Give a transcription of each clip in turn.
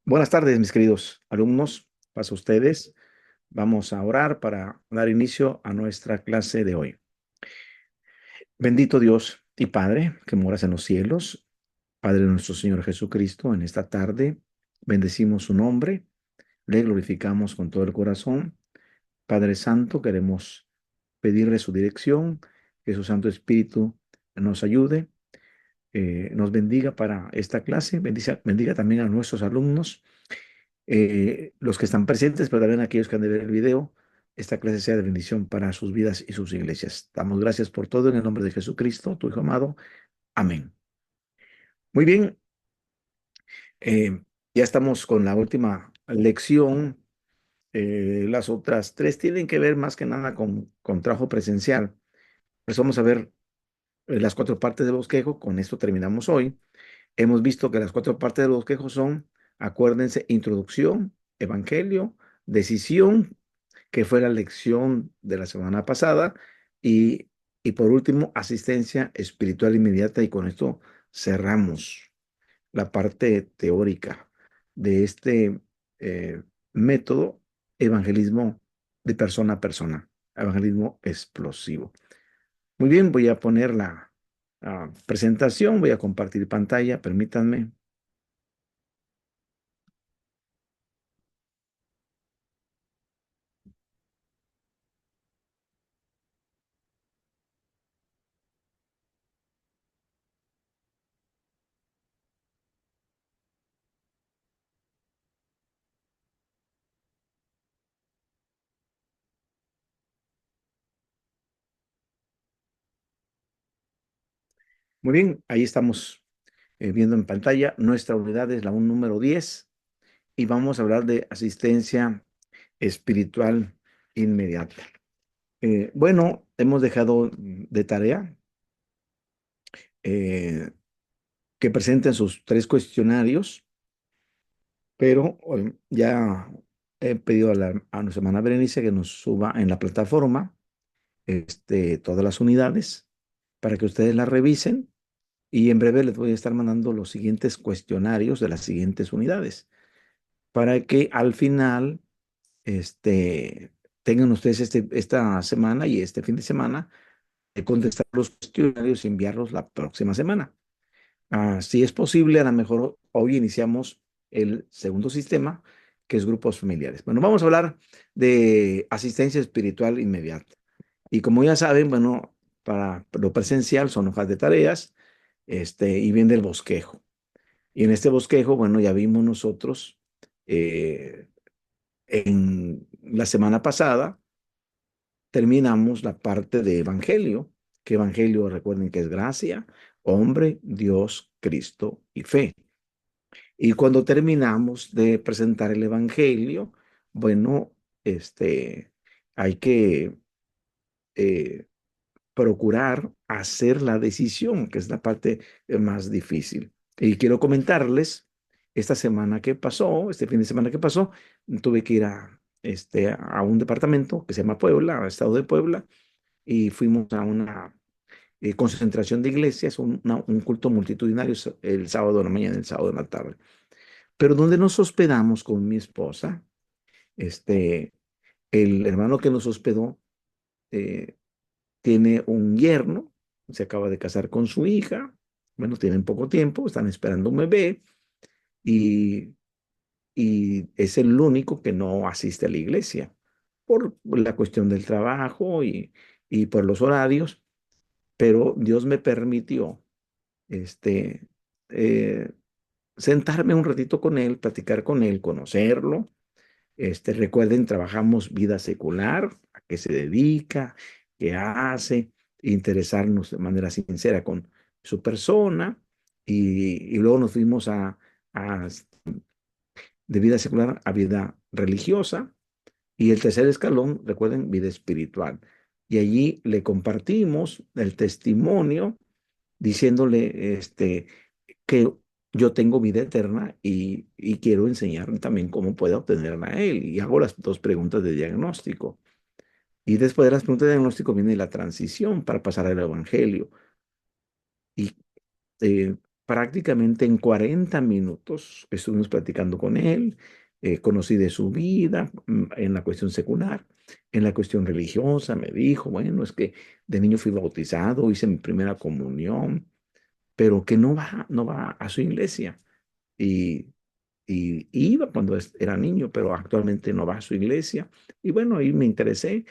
Buenas tardes, mis queridos alumnos. Paso a ustedes. Vamos a orar para dar inicio a nuestra clase de hoy. Bendito Dios y Padre, que moras en los cielos, Padre de nuestro Señor Jesucristo, en esta tarde bendecimos su nombre, le glorificamos con todo el corazón. Padre Santo, queremos pedirle su dirección, que su Santo Espíritu nos ayude, nos bendiga para esta clase, bendiga también a nuestros alumnos, los que están presentes, pero también aquellos que han de ver el video. Esta clase sea de bendición para sus vidas y sus iglesias. Damos gracias por todo en el nombre de Jesucristo, tu Hijo amado. Amén. Muy bien, ya estamos con la última lección. Las otras tres tienen que ver más que nada con trabajo presencial. Pues vamos a ver las cuatro partes del bosquejo. Con esto terminamos hoy. Hemos visto que las cuatro partes del bosquejo son, acuérdense, introducción, evangelio, decisión, que fue la lección de la semana pasada, y, y por último, asistencia espiritual inmediata. Y con esto cerramos la parte teórica de este método, evangelismo de persona a persona, evangelismo explosivo. Muy bien, voy a poner la presentación, voy a compartir pantalla, permítanme. Muy bien, ahí estamos viendo en pantalla. Nuestra unidad es la número 10 y vamos a hablar de asistencia espiritual inmediata. Bueno, hemos dejado de tarea eh, que presenten sus tres cuestionarios, pero ya he pedido a nuestra hermana Berenice que nos suba en la plataforma todas las unidades para que ustedes las revisen, y en breve les voy a estar mandando los siguientes cuestionarios de las siguientes unidades para que al final tengan ustedes esta semana y este fin de semana de contestar los cuestionarios y enviarlos la próxima semana. Si es posible, a lo mejor hoy iniciamos el segundo sistema, que es grupos familiares. Bueno, vamos a hablar de asistencia espiritual inmediata. Y como ya saben, bueno, para lo presencial son hojas de tareas, y viene el bosquejo. Y en este bosquejo, bueno, ya vimos nosotros eh, en la semana pasada, terminamos la parte de Evangelio, que Evangelio, recuerden que es gracia, hombre, Dios, Cristo y fe. Y cuando terminamos de presentar el Evangelio, bueno, hay que eh, procurar hacer la decisión, que es la parte más difícil. Y quiero comentarles, esta semana que pasó, este fin de semana que pasó, tuve que ir a un departamento que se llama Puebla, estado de Puebla, y fuimos a una concentración de iglesias, un culto multitudinario el sábado de la mañana, el sábado de la tarde. Pero donde nos hospedamos con mi esposa, este, el hermano que nos hospedó eh, tiene un yerno, se acaba de casar con su hija, bueno, tienen poco tiempo, están esperando un bebé, y, y es el único que no asiste a la iglesia por la cuestión del trabajo y por los horarios. Pero Dios me permitió este, eh, sentarme un ratito con él, platicar con él, conocerlo. Recuerden, trabajamos vida secular, a qué se dedica, qué hace, interesarnos de manera sincera con su persona, y luego nos fuimos a de vida secular a vida religiosa, y el tercer escalón, recuerden, vida espiritual. Y allí le compartimos el testimonio diciéndole que yo tengo vida eterna, y quiero enseñarle también cómo puede obtenerla a él. Y hago las dos preguntas de diagnóstico. Y después de las preguntas de diagnóstico viene la transición para pasar al evangelio. Y prácticamente en 40 minutos estuvimos platicando con él, conocí de su vida en la cuestión secular, en la cuestión religiosa. Me dijo, bueno, es que de niño fui bautizado, hice mi primera comunión, pero que no va a su iglesia. Y, y iba cuando era niño, pero actualmente no va a su iglesia. Y bueno, ahí me interesé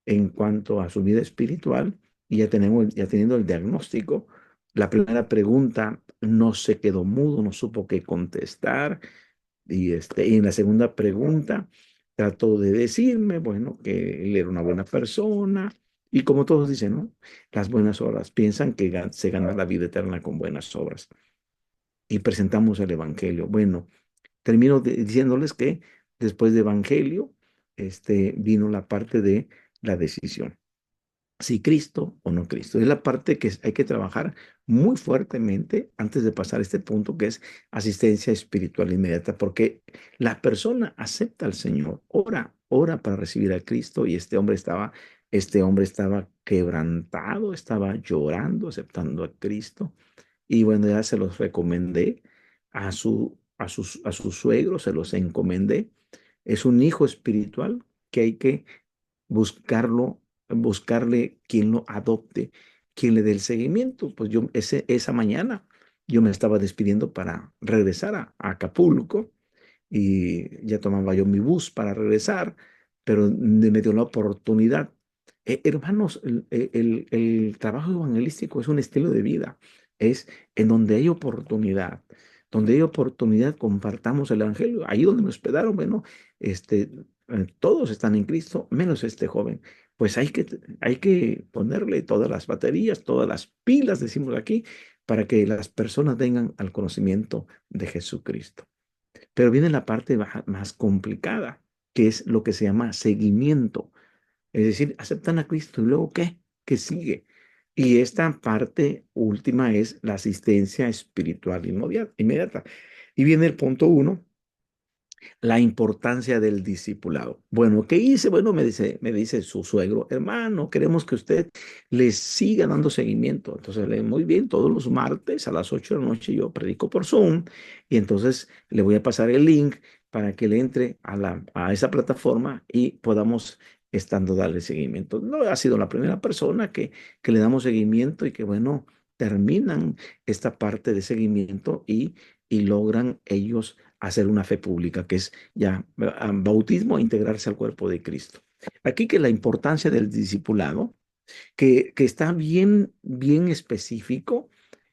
en cuanto a su vida espiritual y ya teniendo el diagnóstico. La primera pregunta no se quedó mudo, no supo qué contestar. Y en la segunda pregunta trató de decirme, bueno, que él era una buena persona. Y como todos dicen, ¿no? Las buenas obras. Piensan que se gana la vida eterna con buenas obras. Y presentamos el Evangelio. Bueno, termino diciéndoles que después de Evangelio, vino la parte de la decisión. Si Cristo o no Cristo. Es la parte que hay que trabajar muy fuertemente antes de pasar a este punto que es asistencia espiritual inmediata, porque la persona acepta al Señor, ora para recibir a Cristo y este hombre estaba quebrantado, estaba llorando, aceptando a Cristo. Y bueno, ya se los recomendé a su suegro, se los encomendé. Es un hijo espiritual que hay que buscarle quien lo adopte, quien le dé el seguimiento. Pues esa mañana yo me estaba despidiendo para regresar a Acapulco y ya tomaba yo mi bus para regresar, pero me dio la oportunidad. Hermanos, el trabajo evangelístico es un estilo de vida, es en donde hay oportunidad, compartamos el evangelio. Ahí donde me hospedaron, bueno, todos están en Cristo, menos este joven. Pues hay que ponerle todas las baterías, todas las pilas, decimos aquí, para que las personas vengan al conocimiento de Jesucristo. Pero viene la parte más complicada, que es lo que se llama seguimiento. Es decir, aceptan a Cristo y luego ¿qué? ¿Qué sigue? Y esta parte última es la asistencia espiritual inmediata. Y viene el punto 1, la importancia del discipulado. Bueno, ¿qué hice? Bueno, me dice su suegro, hermano, queremos que usted le siga dando seguimiento. Entonces, muy bien, todos los martes a las 8 de la noche yo predico por Zoom y entonces le voy a pasar el link para que le entre a esa plataforma y podamos estando darle seguimiento. No ha sido la primera persona que le damos seguimiento y que, bueno, terminan esta parte de seguimiento y logran ellos hacer una fe pública, que es ya bautismo e integrarse al cuerpo de Cristo. Aquí que la importancia del discipulado, que está bien, bien específico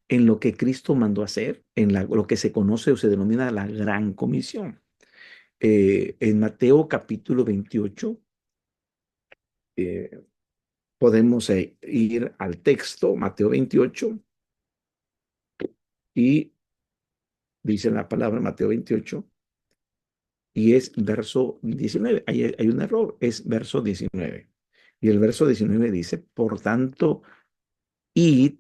en lo que Cristo mandó hacer, en lo que se conoce o se denomina la gran comisión. En Mateo capítulo 28, eh, podemos ir al texto, Mateo 28, y dice la palabra Mateo 28, y es verso 19. Hay un error, es verso 19. Y el verso 19 dice, por tanto, id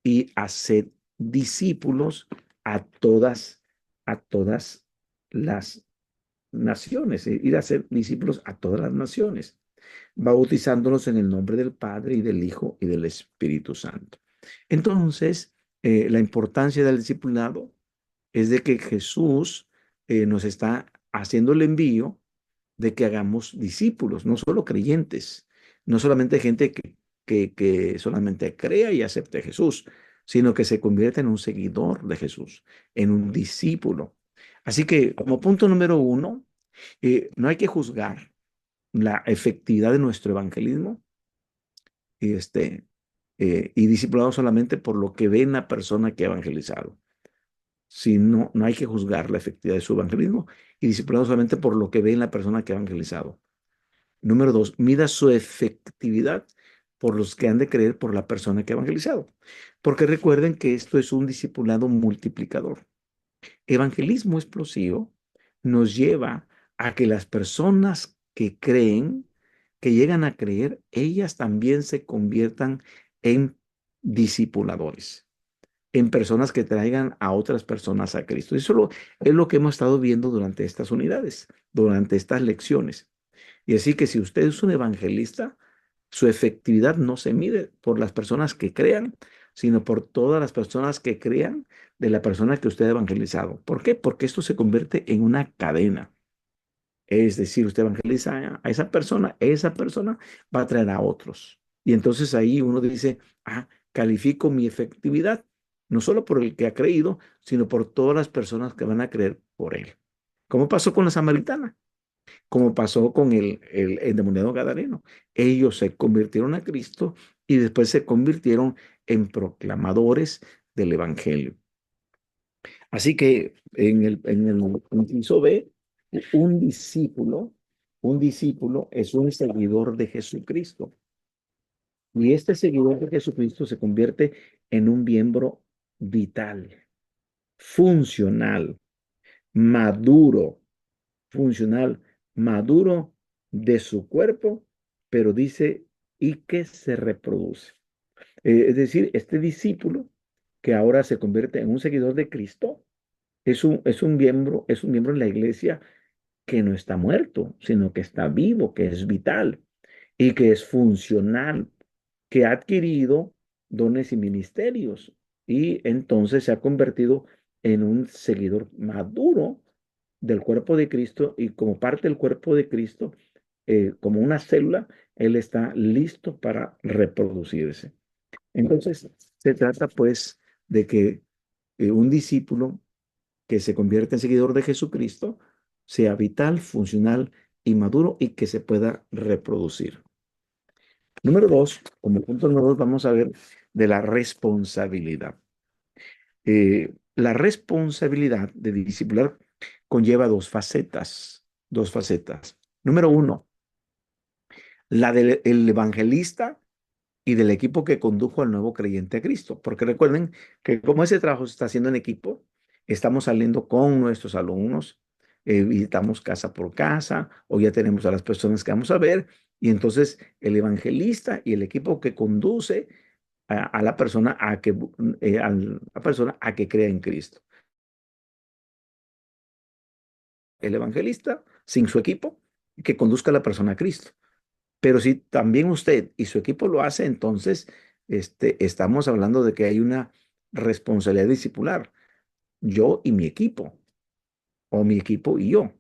y haced discípulos a todas las naciones, ir a ser discípulos a todas las naciones, bautizándolos en el nombre del Padre y del Hijo y del Espíritu Santo. Entonces, la importancia del discipulado es de que Jesús nos está haciendo el envío de que hagamos discípulos, no solo creyentes, no solamente gente que solamente crea y acepte a Jesús, sino que se convierte en un seguidor de Jesús, en un discípulo. Así que como punto número 1, no hay que juzgar la efectividad de nuestro evangelismo y, y discipulado solamente por lo que ve en la persona que ha evangelizado. Si no, no hay que juzgar la efectividad de su evangelismo y discipulado solamente por lo que ve en la persona que ha evangelizado. Número 2, mida su efectividad por los que han de creer por la persona que ha evangelizado. Porque recuerden que esto es un discipulado multiplicador. Evangelismo explosivo nos lleva a que las personas que creen, que llegan a creer, ellas también se conviertan en discipuladores, en personas que traigan a otras personas a Cristo. Eso es lo que hemos estado viendo durante estas unidades, durante estas lecciones. Y así que si usted es un evangelista, su efectividad no se mide por las personas que crean, sino por todas las personas que crean de la persona que usted ha evangelizado. ¿Por qué? Porque esto se convierte en una cadena. Es decir, usted evangeliza a esa persona va a traer a otros. Y entonces ahí uno dice, califico mi efectividad, no solo por el que ha creído, sino por todas las personas que van a creer por él. ¿Cómo pasó con la samaritana? Como pasó con el endemoniado gadareno. Ellos se convirtieron a Cristo y después se convirtieron en proclamadores del evangelio. Así que en el inciso B, un discípulo, un discípulo es un seguidor de Jesucristo. Y este seguidor de Jesucristo se convierte en un miembro vital, funcional, maduro, funcional, maduro de su cuerpo, pero dice, y que se reproduce. Es decir, este discípulo que ahora se convierte en un seguidor de Cristo, es un miembro en la iglesia que no está muerto, sino que está vivo, que es vital y que es funcional, que ha adquirido dones y ministerios y entonces se ha convertido en un seguidor maduro del cuerpo de Cristo y como parte del cuerpo de Cristo, como una célula, él está listo para reproducirse. Entonces, se trata pues de que un discípulo que se convierta en seguidor de Jesucristo sea vital, funcional y maduro y que se pueda reproducir. Número dos, como punto número dos, vamos a ver de la responsabilidad. La responsabilidad de discipular conlleva dos facetas, dos facetas. Número uno, la del el evangelista y del equipo que condujo al nuevo creyente a Cristo. Porque recuerden que como ese trabajo se está haciendo en equipo, estamos saliendo con nuestros alumnos, visitamos casa por casa, o ya tenemos a las personas que vamos a ver, y entonces el evangelista y el equipo que conduce a la persona a que crea en Cristo. El evangelista sin su equipo que conduzca a la persona a Cristo. Pero si también usted y su equipo lo hace, entonces estamos hablando de que hay una responsabilidad discipular. Yo y mi equipo, o mi equipo y yo.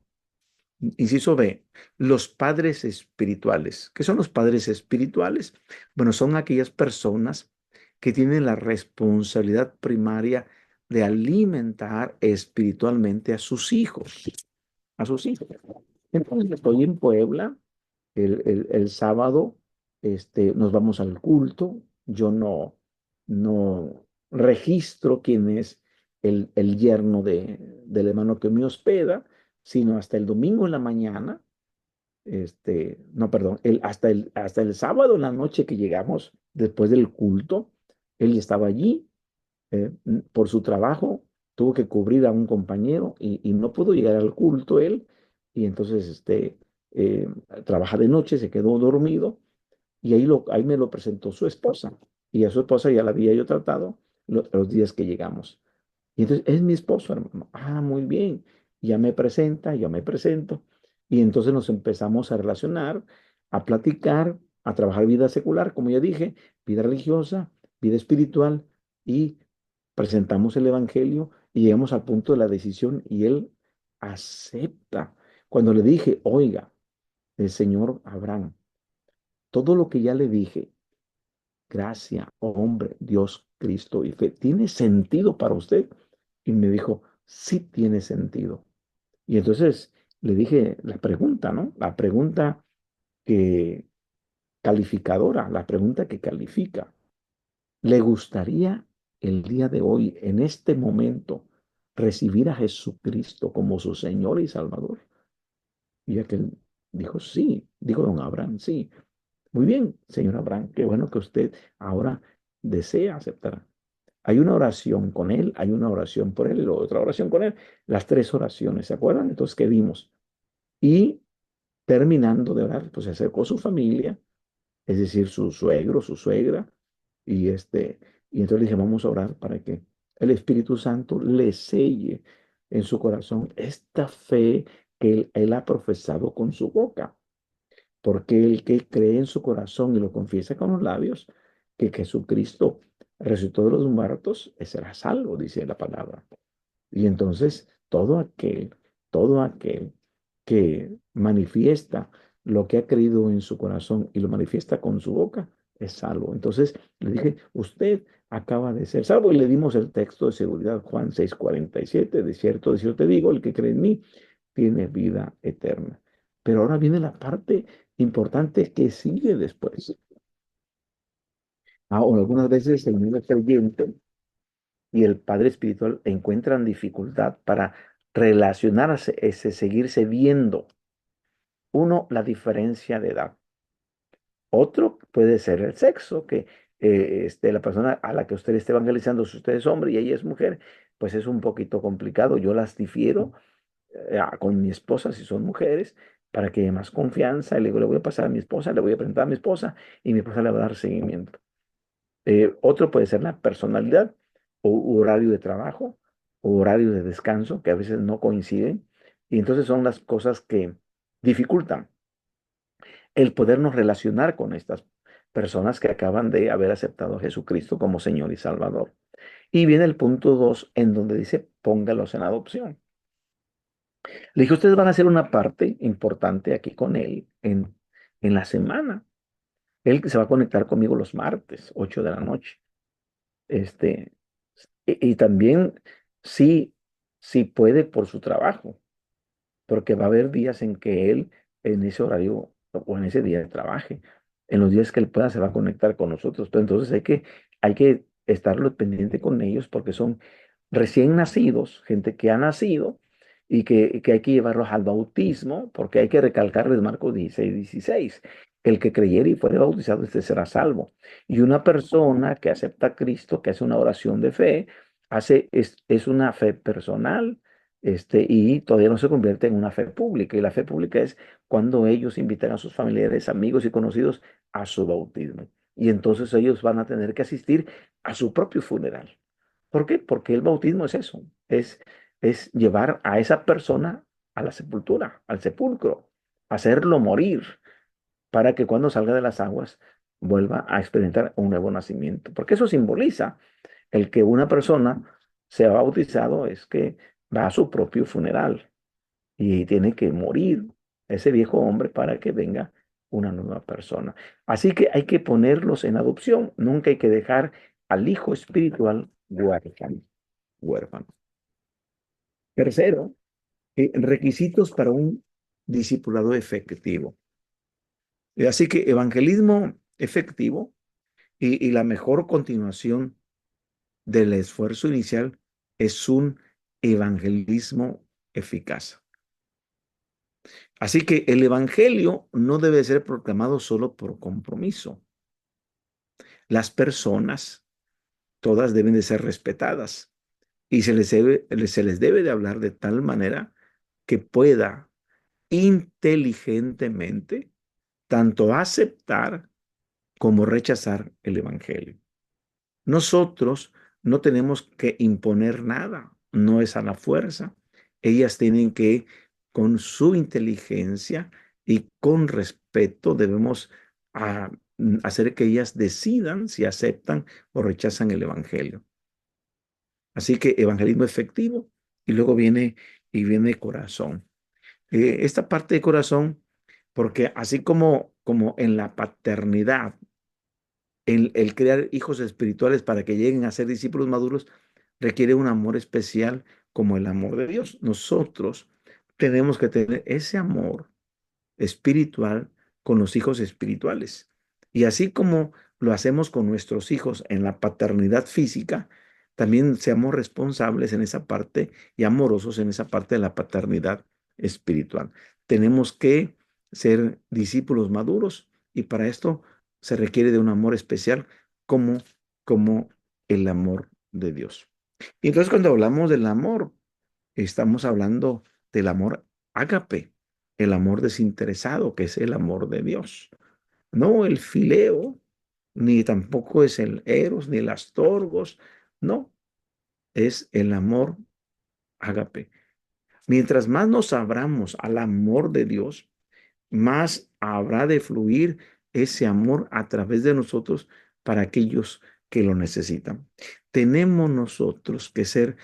Inciso B, los padres espirituales. ¿Qué son los padres espirituales? Bueno, son aquellas personas que tienen la responsabilidad primaria de alimentar espiritualmente a sus hijos, a sus hijos. Entonces, estoy en Puebla el sábado, nos vamos al culto. Yo no registro quién es el yerno del hermano que me hospeda, sino hasta el domingo en la mañana, no, perdón, hasta el sábado en la noche que llegamos después del culto, él estaba allí. Por su trabajo tuvo que cubrir a un compañero y no pudo llegar al culto él, y entonces eh, trabaja de noche, se quedó dormido, y ahí me lo presentó su esposa, y a su esposa ya la había yo tratado los días que llegamos. Y entonces, es mi esposo, hermano. Muy bien. Ya me presenta, yo me presento. Y entonces nos empezamos a relacionar, a platicar, a trabajar vida secular, como ya dije, vida religiosa, vida espiritual, y presentamos el evangelio y llegamos al punto de la decisión y él acepta. Cuando le dije, oiga, el señor Abraham, todo lo que ya le dije, gracia, hombre, Dios, Cristo y fe, ¿tiene sentido para usted? Y me dijo, sí tiene sentido. Y entonces le dije la pregunta, ¿no? La pregunta que calificadora, la pregunta que califica. ¿Le gustaría el día de hoy, en este momento, recibir a Jesucristo como su Señor y Salvador? Y aquel dijo, sí, dijo don Abraham, sí. Muy bien, señor Abraham, qué bueno que usted ahora desea aceptar. Hay una oración con él, hay una oración por él y otra oración con él. Las tres oraciones, ¿se acuerdan? Entonces, ¿qué vimos? Y terminando de orar, pues se acercó su familia, es decir, su suegro, su suegra, y y entonces le dije, vamos a orar para que el Espíritu Santo le selle en su corazón esta fe que él ha profesado con su boca. Porque el que cree en su corazón y lo confiesa con los labios, que Jesucristo resucitó de los muertos, será salvo, dice la palabra. Y entonces todo aquel que manifiesta lo que ha creído en su corazón y lo manifiesta con su boca, es salvo. Entonces le dije, usted acaba de ser salvo y le dimos el texto de seguridad, Juan 6:47, de cierto te digo, el que cree en mí tiene vida eterna. Pero ahora viene la parte importante que sigue después. O algunas veces el mismo creyente y el padre espiritual encuentran dificultad para relacionarse, seguirse viendo. Uno, la diferencia de edad. Otro puede ser el sexo, que la persona a la que usted esté evangelizando, si usted es hombre y ella es mujer, pues es un poquito complicado. Yo las difiero con mi esposa si son mujeres para que haya más confianza. Y le digo, le voy a pasar a mi esposa, le voy a presentar a mi esposa y mi esposa le va a dar seguimiento. Otro puede ser la personalidad o horario de trabajo o horario de descanso, que a veces no coinciden. Y entonces son las cosas que dificultan el podernos relacionar con estas personas que acaban de haber aceptado a Jesucristo como Señor y Salvador. Y viene el punto 2 en donde dice, póngalos en adopción. Le dije, ustedes van a hacer una parte importante aquí con él en la semana. Él se va a conectar conmigo los martes, 8 de la noche. Este, y también sí, sí puede por su trabajo, porque va a haber días en que él en ese horario o en ese día trabaje. En los días que él pueda se va a conectar con nosotros. Pero entonces hay que estarlo pendiente con ellos porque son recién nacidos, gente que ha nacido y que hay que llevarlos al bautismo, porque hay que recalcarles Marcos 16:16. El que creyere y fuere bautizado, este será salvo. Y una persona que acepta a Cristo, que hace una oración de fe, es una fe personal, y todavía no se convierte en una fe pública. Y la fe pública es cuando ellos invitan a sus familiares, amigos y conocidos a su bautismo. Y entonces ellos van a tener que asistir a su propio funeral. ¿Por qué? Porque el bautismo es eso, es llevar a esa persona a la sepultura, al sepulcro, hacerlo morir para que cuando salga de las aguas vuelva a experimentar un nuevo nacimiento. Porque eso simboliza el que una persona sea bautizado, es que va a su propio funeral y tiene que morir ese viejo hombre para que venga una nueva persona. Así que hay que ponerlos en adopción. Nunca hay que dejar al hijo espiritual huérfano. Huérfano. Tercero, requisitos para un discipulado efectivo. Así que evangelismo efectivo y la mejor continuación del esfuerzo inicial es un evangelismo eficaz. Así que el evangelio no debe ser proclamado solo por compromiso. Las personas, todas deben de ser respetadas y se les debe de hablar de tal manera que pueda inteligentemente tanto aceptar como rechazar el evangelio. Nosotros no tenemos que imponer nada, no es a la fuerza. Ellas tienen que, con su inteligencia y con respeto, debemos hacer que ellas decidan si aceptan o rechazan el evangelio. Así que evangelismo efectivo y luego viene corazón. Esta parte de corazón, porque así como en la paternidad, el crear hijos espirituales para que lleguen a ser discípulos maduros requiere un amor especial como el amor de Dios. Nosotros tenemos que tener ese amor espiritual con los hijos espirituales. Y así como lo hacemos con nuestros hijos en la paternidad física, también seamos responsables en esa parte y amorosos en esa parte de la paternidad espiritual. Tenemos que ser discípulos maduros y para esto se requiere de un amor especial como el amor de Dios. Y entonces cuando hablamos del amor, estamos hablando del amor ágape, el amor desinteresado, que es el amor de Dios. No el fileo, ni tampoco es el eros, ni el astorgos. No, es el amor ágape. Mientras más nos abramos al amor de Dios, más habrá de fluir ese amor a través de nosotros para aquellos que lo necesitan. Tenemos nosotros que ser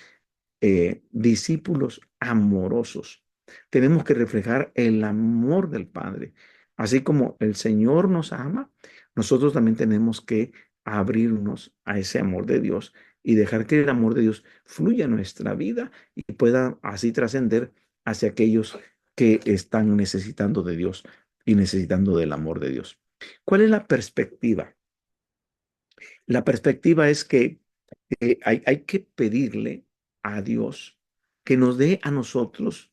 discípulos amorosos. Tenemos que reflejar el amor del Padre. Así como el Señor nos ama, nosotros también tenemos que abrirnos a ese amor de Dios y dejar que el amor de Dios fluya en nuestra vida y pueda así trascender hacia aquellos que están necesitando de Dios y necesitando del amor de Dios. ¿Cuál es la perspectiva? La perspectiva es que hay que pedirle a Dios que nos dé a nosotros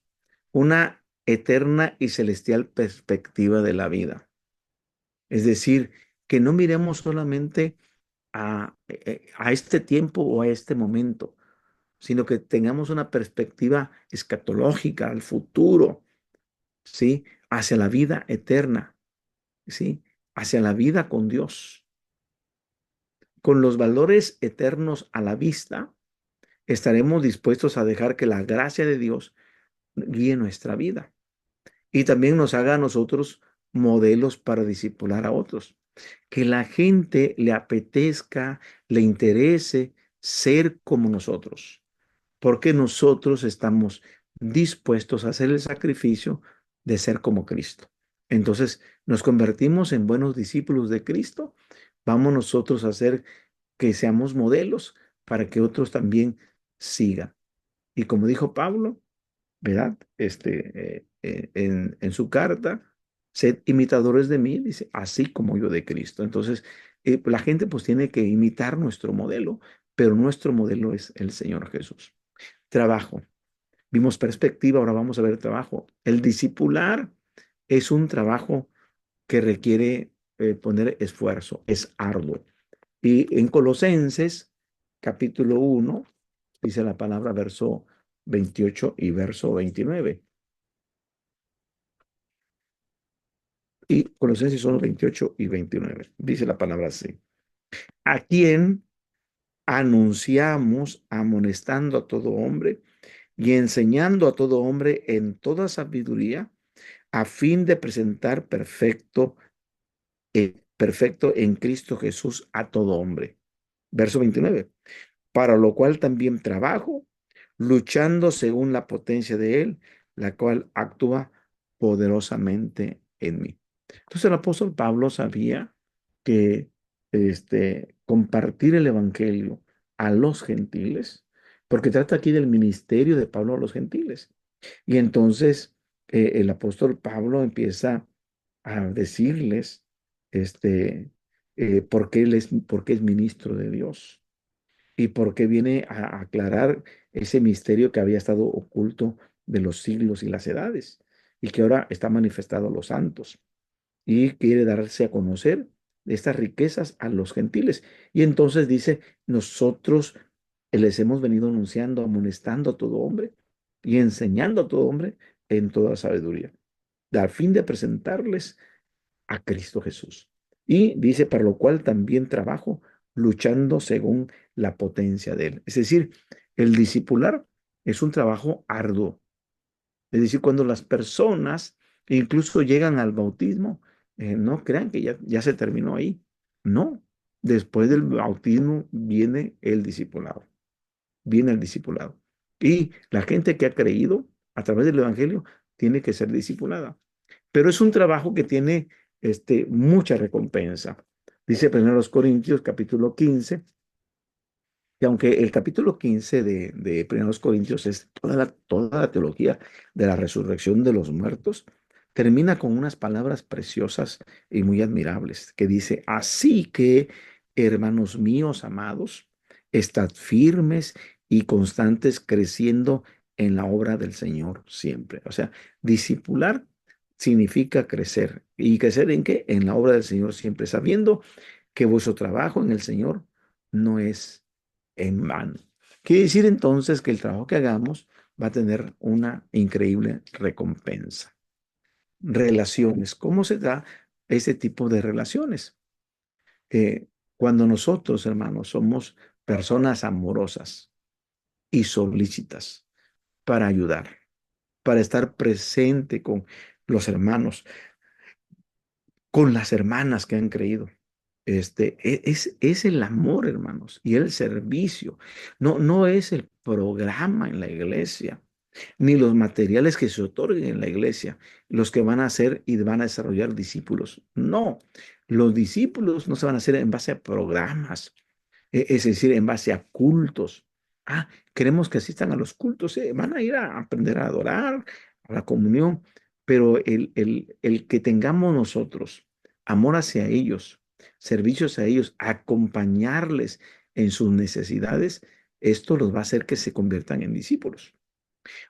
una eterna y celestial perspectiva de la vida. Es decir, que no miremos solamente a este tiempo o a este momento, sino que tengamos una perspectiva escatológica al futuro, ¿sí? Hacia la vida eterna, ¿sí? Hacia la vida con Dios. Con los valores eternos a la vista, estaremos dispuestos a dejar que la gracia de Dios guíe nuestra vida y también nos haga a nosotros modelos para discipular a otros. Que la gente le apetezca, le interese ser como nosotros, porque nosotros estamos dispuestos a hacer el sacrificio de ser como Cristo. Entonces nos convertimos en buenos discípulos de Cristo. Vamos nosotros a hacer que seamos modelos para que otros también sigan. Y como dijo Pablo, ¿verdad? En su carta, sed imitadores de mí, dice, así como yo de Cristo. Entonces, la gente pues tiene que imitar nuestro modelo, pero nuestro modelo es el Señor Jesús. Trabajo. Vimos perspectiva, ahora vamos a ver trabajo. El discipular es un trabajo que requiere poner esfuerzo, es arduo. Y en Colosenses, capítulo 1 dice la palabra verso 28 y verso 29. Y Colosenses son 28 y 29. Dice la palabra así. A quien anunciamos amonestando a todo hombre y enseñando a todo hombre en toda sabiduría, a fin de presentar perfecto en Cristo Jesús a todo hombre. Verso 29. Para lo cual también trabajo, luchando según la potencia de Él, la cual actúa poderosamente en mí. Entonces el apóstol Pablo sabía que compartir el evangelio a los gentiles, porque trata aquí del ministerio de Pablo a los gentiles. Y entonces el apóstol Pablo empieza a decirles por qué es ministro de Dios y por qué viene a aclarar ese misterio que había estado oculto de los siglos y las edades y que ahora está manifestado a los santos y quiere darse a conocer estas riquezas a los gentiles. Y entonces dice, nosotros les hemos venido anunciando, amonestando a todo hombre y enseñando a todo hombre en toda sabiduría, al fin de presentarles a Cristo Jesús. Y dice, para lo cual también trabajo luchando según la potencia de Él. Es decir, el discipular es un trabajo arduo. Es decir, cuando las personas incluso llegan al bautismo, no crean que ya se terminó ahí. No, después del bautismo viene el discipulado. Viene el discipulado. Y la gente que ha creído a través del Evangelio tiene que ser discipulada. Pero es un trabajo que tiene mucha recompensa. Dice 1 Corintios capítulo 15 que aunque el capítulo 15 de 1 Corintios es toda la teología de la resurrección de los muertos, termina con unas palabras preciosas y muy admirables, que dice, así que, hermanos míos amados, estad firmes y constantes creciendo en la obra del Señor siempre. O sea, discipular significa crecer. ¿Y crecer en qué? En la obra del Señor siempre, sabiendo que vuestro trabajo en el Señor no es en vano. Quiere decir entonces que el trabajo que hagamos va a tener una increíble recompensa. Relaciones. ¿Cómo se da ese tipo de relaciones? Cuando nosotros, hermanos, somos personas amorosas y solícitas para ayudar, para estar presente con los hermanos, con las hermanas que han creído. Es el amor, hermanos, y el servicio. No es el programa en la iglesia, ni los materiales que se otorguen en la iglesia, los que van a hacer y van a desarrollar discípulos. No, los discípulos no se van a hacer en base a programas, es decir, en base a cultos. Ah, queremos que asistan a los cultos, van a ir a aprender a adorar, a la comunión, pero el que tengamos nosotros amor hacia ellos, servicios a ellos, acompañarles en sus necesidades, esto los va a hacer que se conviertan en discípulos.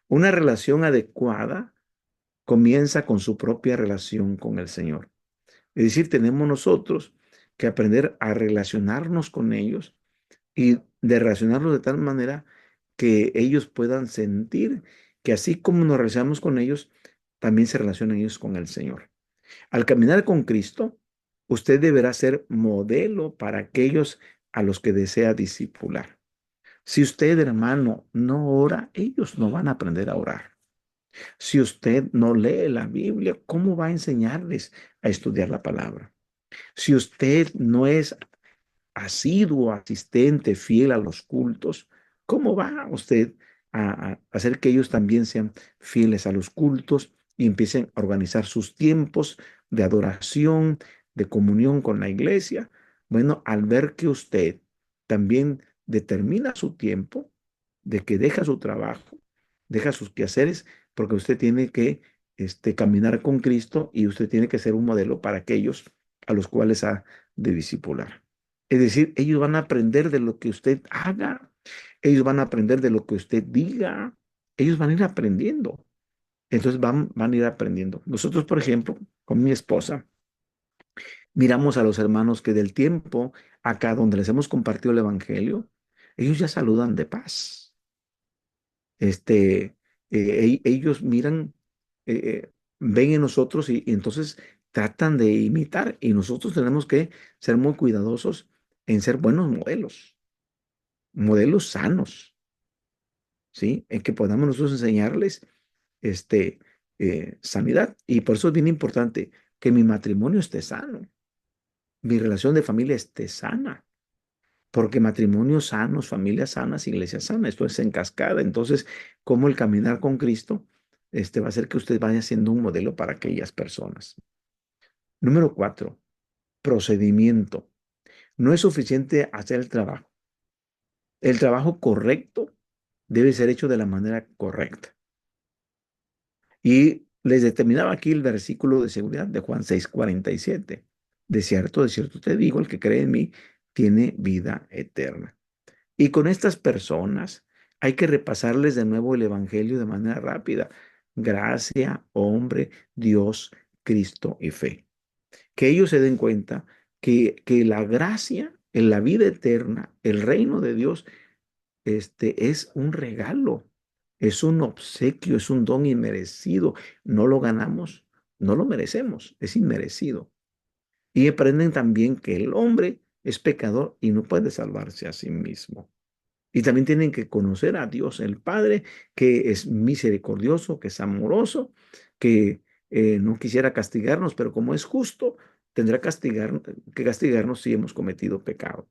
Una relación adecuada comienza con su propia relación con el Señor. Es decir, tenemos nosotros que aprender a relacionarnos con ellos y de relacionarlos de tal manera que ellos puedan sentir que así como nos relacionamos con ellos, también se relacionan ellos con el Señor. Al caminar con Cristo, usted deberá ser modelo para aquellos a los que desea discipular. Si usted, hermano, no ora, ellos no van a aprender a orar. Si usted no lee la Biblia, ¿cómo va a enseñarles a estudiar la palabra? Si usted no es asiduo, asistente, fiel a los cultos, ¿cómo va usted a hacer que ellos también sean fieles a los cultos y empiecen a organizar sus tiempos de adoración, de comunión con la iglesia? Bueno, al ver que usted también determina su tiempo, de que deja su trabajo, deja sus quehaceres, porque usted tiene que caminar con Cristo y usted tiene que ser un modelo para aquellos a los cuales ha de discipular. Es decir, ellos van a aprender de lo que usted haga, ellos van a aprender de lo que usted diga, ellos van a ir aprendiendo. Entonces van a ir aprendiendo. Nosotros, por ejemplo, con mi esposa, miramos a los hermanos que del tiempo acá donde les hemos compartido el evangelio, ellos ya saludan de paz. Este, ellos miran, ven en nosotros y entonces tratan de imitar y nosotros tenemos que ser muy cuidadosos en ser buenos modelos, modelos sanos, ¿sí? En que podamos nosotros enseñarles sanidad. Y por eso es bien importante que mi matrimonio esté sano, mi relación de familia esté sana. Porque matrimonios sanos, familias sanas, iglesias sanas, esto es en cascada. Entonces, cómo el caminar con Cristo va a hacer que usted vaya siendo un modelo para aquellas personas. Número 4, procedimiento. No es suficiente hacer el trabajo. El trabajo correcto debe ser hecho de la manera correcta. Y les determinaba aquí el versículo de seguridad de Juan 6:47. De cierto te digo, el que cree en mí tiene vida eterna. Y con estas personas hay que repasarles de nuevo el Evangelio de manera rápida. Gracia, hombre, Dios, Cristo y fe. Que ellos se den cuenta que la gracia en la vida eterna, el reino de Dios, es un regalo, es un obsequio, es un don inmerecido. No lo ganamos, no lo merecemos, es inmerecido. Y aprenden también que el hombre es pecador y no puede salvarse a sí mismo. Y también tienen que conocer a Dios el Padre, que es misericordioso, que es amoroso, que no quisiera castigarnos, pero como es justo, tendrá que castigarnos si hemos cometido pecado.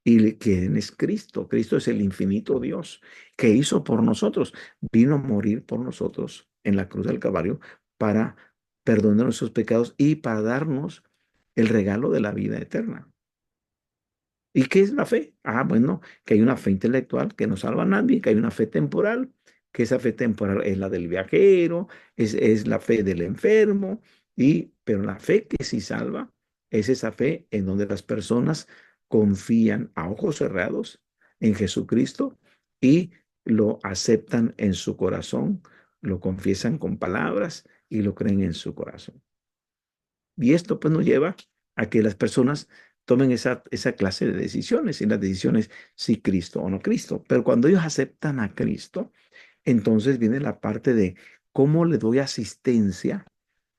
Y quién es Cristo. Cristo es el infinito Dios que hizo por nosotros. Vino a morir por nosotros en la cruz del Calvario para perdonar nuestros pecados y para darnos el regalo de la vida eterna. ¿Y qué es la fe? Ah, bueno, que hay una fe intelectual que no salva a nadie, que hay una fe temporal, que esa fe temporal es la del viajero, es la fe del enfermo, pero la fe que sí salva es esa fe en donde las personas confían a ojos cerrados en Jesucristo y lo aceptan en su corazón, lo confiesan con palabras y lo creen en su corazón. Y esto pues nos lleva a que las personas tomen esa clase de decisiones y las decisiones si Cristo o no Cristo. Pero cuando ellos aceptan a Cristo, entonces viene la parte de cómo le doy asistencia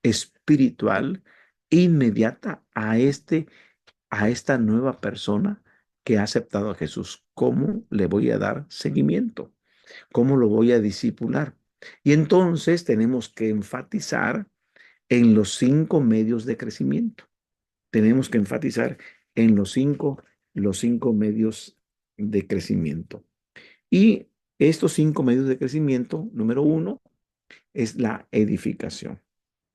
espiritual inmediata a esta nueva persona que ha aceptado a Jesús. ¿Cómo le voy a dar seguimiento? ¿Cómo lo voy a discipular? Y entonces tenemos que enfatizar en los 5 medios de crecimiento. Tenemos que enfatizar en los cinco medios de crecimiento. Y estos cinco medios de crecimiento, número uno, es la edificación,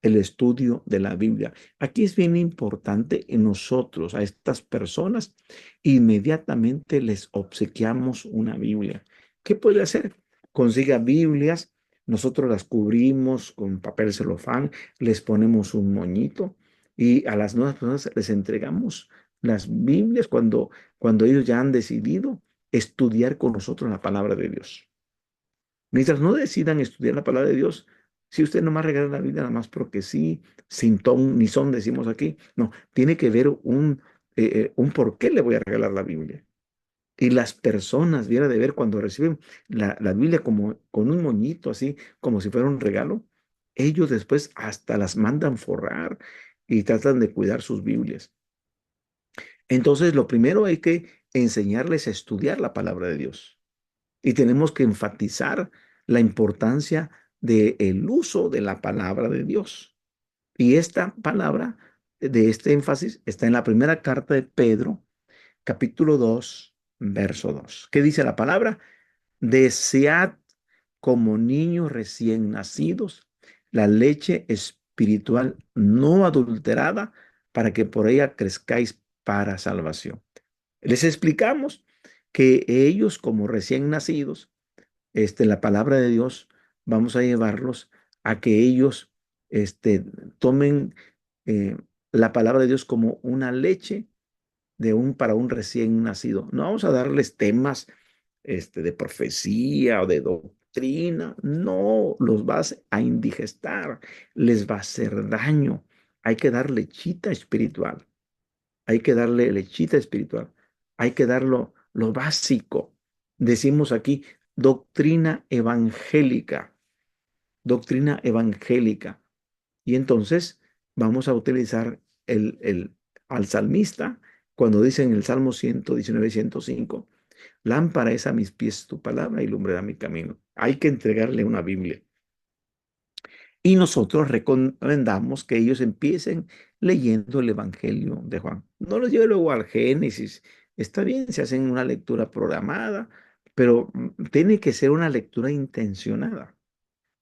el estudio de la Biblia. Aquí es bien importante en nosotros, a estas personas, inmediatamente les obsequiamos una Biblia. ¿Qué puede hacer? Consiga Biblias, nosotros las cubrimos con papel celofán, les ponemos un moñito y a las nuevas personas les entregamos las Biblias cuando ellos ya han decidido estudiar con nosotros la palabra de Dios. Mientras no decidan estudiar la palabra de Dios, si usted nomás regala la Biblia, nada más porque sí, sin ton ni son, decimos aquí, no, tiene que ver un por qué le voy a regalar la Biblia. Y las personas, viera de ver cuando reciben la Biblia como con un moñito, así como si fuera un regalo, ellos después hasta las mandan forrar y tratan de cuidar sus Biblias. Entonces, lo primero hay que enseñarles a estudiar la palabra de Dios. Y tenemos que enfatizar la importancia del uso de la palabra de Dios. Y esta palabra de este énfasis está en la primera carta de Pedro, capítulo 2, verso 2. ¿Qué dice la palabra? Desead como niños recién nacidos la leche espiritual no adulterada para que por ella crezcáis para salvación. Les explicamos que ellos como recién nacidos la palabra de Dios, vamos a llevarlos a que ellos tomen eh, la palabra de Dios como una leche para un recién nacido. No vamos a darles temas de profecía o de doctrina. No, los vas a indigestar, les va a hacer daño. Hay que dar lechita espiritual. Hay que darle lechita espiritual. Hay que darlo lo básico. Decimos aquí doctrina evangélica, doctrina evangélica. Y entonces vamos a utilizar al salmista cuando dice en el Salmo 119, 105, lámpara es a mis pies tu palabra y lumbrera mi camino. Hay que entregarle una Biblia. Y nosotros recomendamos que ellos empiecen leyendo el Evangelio de Juan. No los lleve luego al Génesis. Está bien si hacen una lectura programada, pero tiene que ser una lectura intencionada.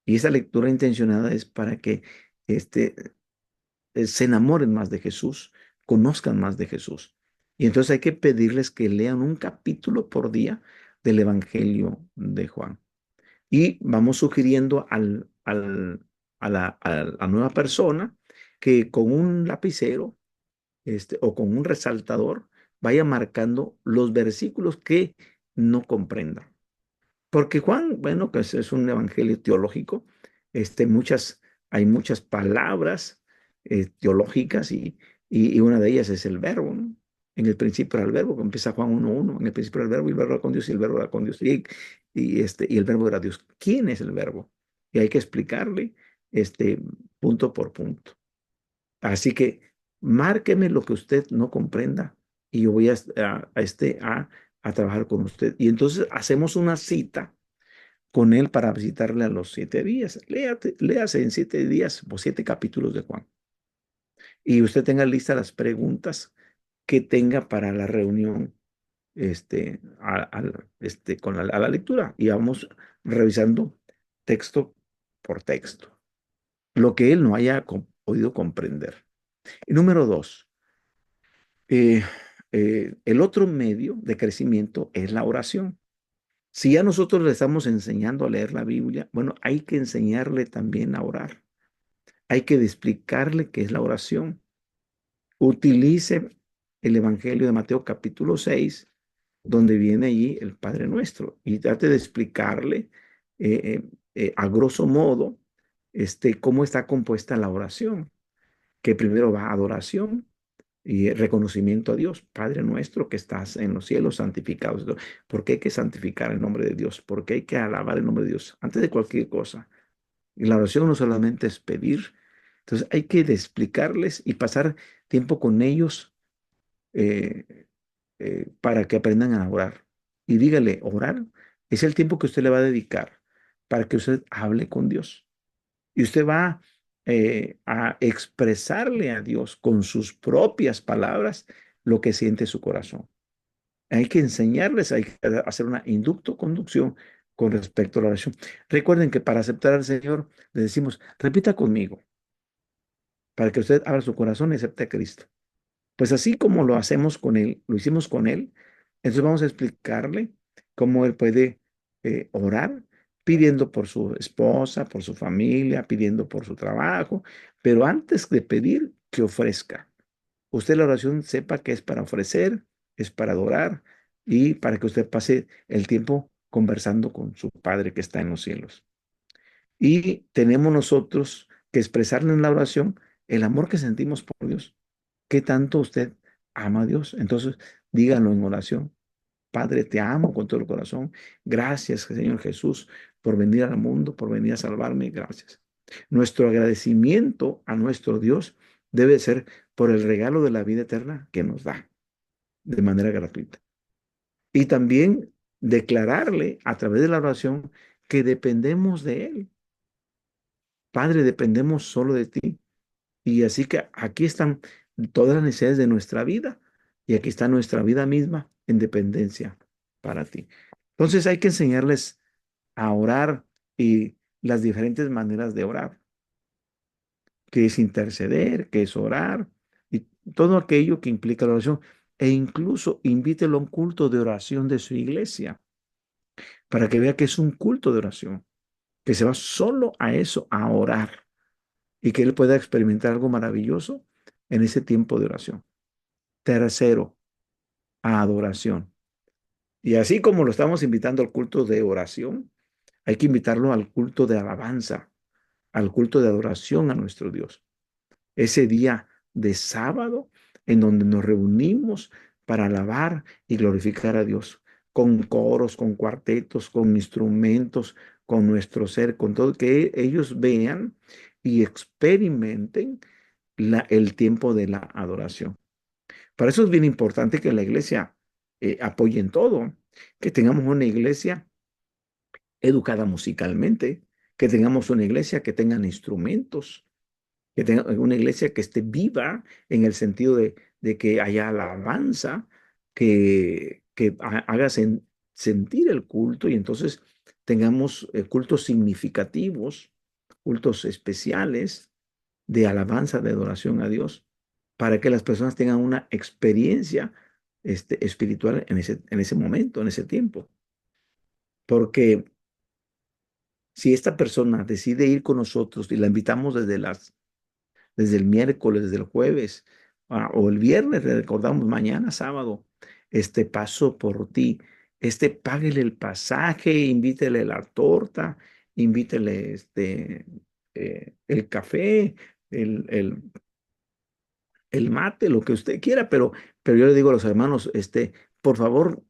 Y esa lectura intencionada es para que este, se enamoren más de Jesús, conozcan más de Jesús. Y entonces hay que pedirles que lean un capítulo por día del Evangelio de Juan. Y vamos sugiriendo a la nueva persona que con un lapicero o con un resaltador vaya marcando los versículos que no comprenda. Porque Juan, bueno, pues es un evangelio teológico, hay muchas palabras teológicas y una de ellas es el verbo, ¿no? En el principio era el verbo, que empieza Juan 1:1, en el principio era el verbo y el verbo era con Dios y el verbo era con Dios y el verbo era Dios. ¿Quién es el verbo? Y hay que explicarle punto por punto. Así que márqueme lo que usted no comprenda y yo voy a trabajar con usted. Y entonces hacemos una cita con él para visitarle a los 7 días. Léase en 7 días o 7 capítulos de Juan. Y usted tenga listas las preguntas que tenga para la reunión a la lectura. Y vamos revisando texto por texto, lo que él no haya podido comprender. Y número dos, eh, el otro medio de crecimiento es la oración. Si ya nosotros le estamos enseñando a leer la Biblia, bueno, hay que enseñarle también a orar. Hay que explicarle qué es la oración. Utilice el Evangelio de Mateo capítulo 6, donde viene allí el Padre Nuestro, y trate de explicarle a grosso modo cómo está compuesta la oración, que primero va adoración y reconocimiento a Dios, Padre nuestro que estás en los cielos, santificados. ¿Por qué hay que santificar el nombre de Dios? ¿Por qué hay que alabar el nombre de Dios? Antes de cualquier cosa. Y la oración no solamente es pedir, entonces hay que explicarles y pasar tiempo con ellos eh, para que aprendan a orar. Y dígale, orar es el tiempo que usted le va a dedicar para que usted hable con Dios. Y usted va a expresarle a Dios con sus propias palabras lo que siente su corazón. Hay que enseñarles, hay que hacer una inducto-conducción con respecto a la oración. Recuerden que para aceptar al Señor le decimos, repita conmigo, para que usted abra su corazón y acepte a Cristo. Pues así como lo hacemos con él, lo hicimos con él, entonces vamos a explicarle cómo él puede orar, pidiendo por su esposa, por su familia, pidiendo por su trabajo, pero antes de pedir, que ofrezca. Usted la oración sepa que es para ofrecer, es para adorar y para que usted pase el tiempo conversando con su Padre que está en los cielos. Y tenemos nosotros que expresarle en la oración el amor que sentimos por Dios. ¿Qué tanto usted ama a Dios? Entonces, díganlo en oración. Padre, te amo con todo el corazón. Gracias, Señor Jesús, por venir al mundo, por venir a salvarme. Gracias. Nuestro agradecimiento a nuestro Dios debe ser por el regalo de la vida eterna que nos da de manera gratuita. Y también declararle a través de la oración que dependemos de Él. Padre, dependemos solo de ti. Y así que aquí están todas las necesidades de nuestra vida y aquí está nuestra vida misma en dependencia para ti. Entonces hay que enseñarles a orar y las diferentes maneras de orar, que es interceder, que es orar y todo aquello que implica la oración. E incluso invítelo a un culto de oración de su iglesia para que vea que es un culto de oración, que se va solo a eso, a orar y que él pueda experimentar algo maravilloso en ese tiempo de oración. Tercero, adoración. Y así como lo estamos invitando al culto de oración, hay que invitarlo al culto de alabanza, al culto de adoración a nuestro Dios. Ese día de sábado en donde nos reunimos para alabar y glorificar a Dios, con coros, con cuartetos, con instrumentos, con nuestro ser, con todo, que ellos vean y experimenten el tiempo de la adoración. Para eso es bien importante que la iglesia apoye en todo, que tengamos una iglesia educada musicalmente, que tengamos una iglesia que tengan instrumentos, que tenga una iglesia que esté viva en el sentido de que haya alabanza, que haga sentir el culto y entonces tengamos cultos significativos, cultos especiales de alabanza, de adoración a Dios, para que las personas tengan una experiencia espiritual en ese momento, en ese tiempo. Porque si esta persona decide ir con nosotros y la invitamos desde el miércoles, desde el jueves, o el viernes, le recordamos mañana, sábado, paso por ti, páguele el pasaje, invítele la torta, invítele el café, el, el, el mate, lo que usted quiera, pero yo le digo a los hermanos, por favor,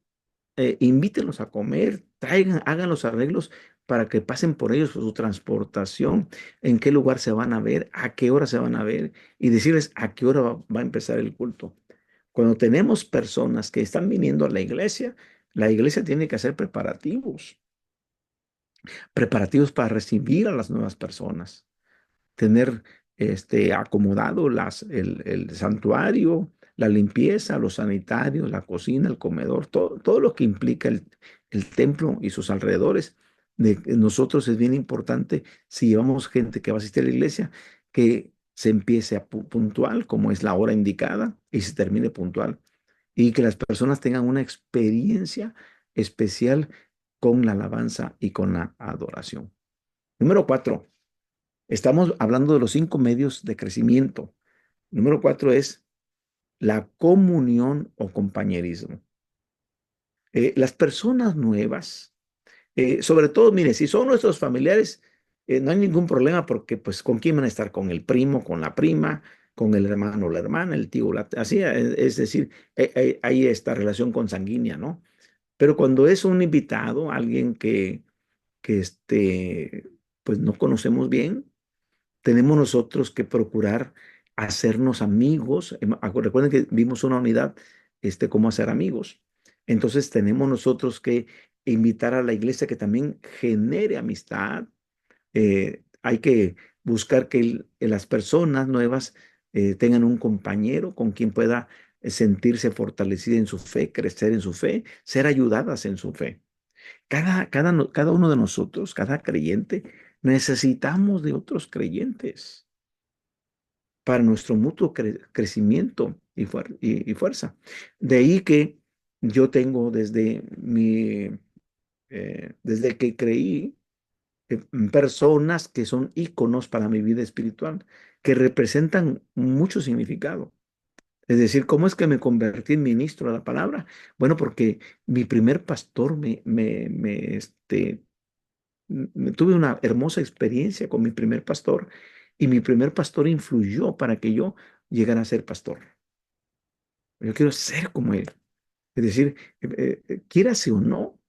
invítenlos a comer, traigan, hagan los arreglos para que pasen por ellos, por su transportación, en qué lugar se van a ver, a qué hora se van a ver y decirles a qué hora va a empezar el culto. Cuando tenemos personas que están viniendo a la iglesia tiene que hacer preparativos para recibir a las nuevas personas, tener acomodado el santuario, la limpieza, los sanitarios, la cocina, el comedor, todo lo que implica el templo y sus alrededores. De nosotros es bien importante, si llevamos gente que va a asistir a la iglesia, que se empiece puntual, como es la hora indicada, y se termine puntual. Y que las personas tengan una experiencia especial con la alabanza y con la adoración. Número 4. Estamos hablando de los 5 medios de crecimiento. Número 4 es la comunión o compañerismo. Las personas nuevas, sobre todo, mire, si son nuestros familiares, no hay ningún problema porque, pues, ¿con quién van a estar? Con el primo, con la prima, con el hermano o la hermana, el tío, así, es decir, hay esta relación consanguínea, ¿no? Pero cuando es un invitado, alguien que pues, no conocemos bien, tenemos nosotros que procurar hacernos amigos. Recuerden que vimos una unidad, cómo hacer amigos. Entonces tenemos nosotros que invitar a la iglesia que también genere amistad. Hay que buscar que las personas nuevas tengan un compañero con quien pueda sentirse fortalecida en su fe, crecer en su fe, ser ayudadas en su fe. Cada uno de nosotros, cada creyente, necesitamos de otros creyentes para nuestro mutuo crecimiento y fuerza. De ahí que yo tengo desde que creí, personas que son íconos para mi vida espiritual, que representan mucho significado. Es decir, ¿cómo es que me convertí en ministro de la palabra? Bueno, porque mi primer pastor tuve una hermosa experiencia con mi primer pastor, y mi primer pastor influyó para que yo llegara a ser pastor. Yo quiero ser como él. Es decir, quieras o no,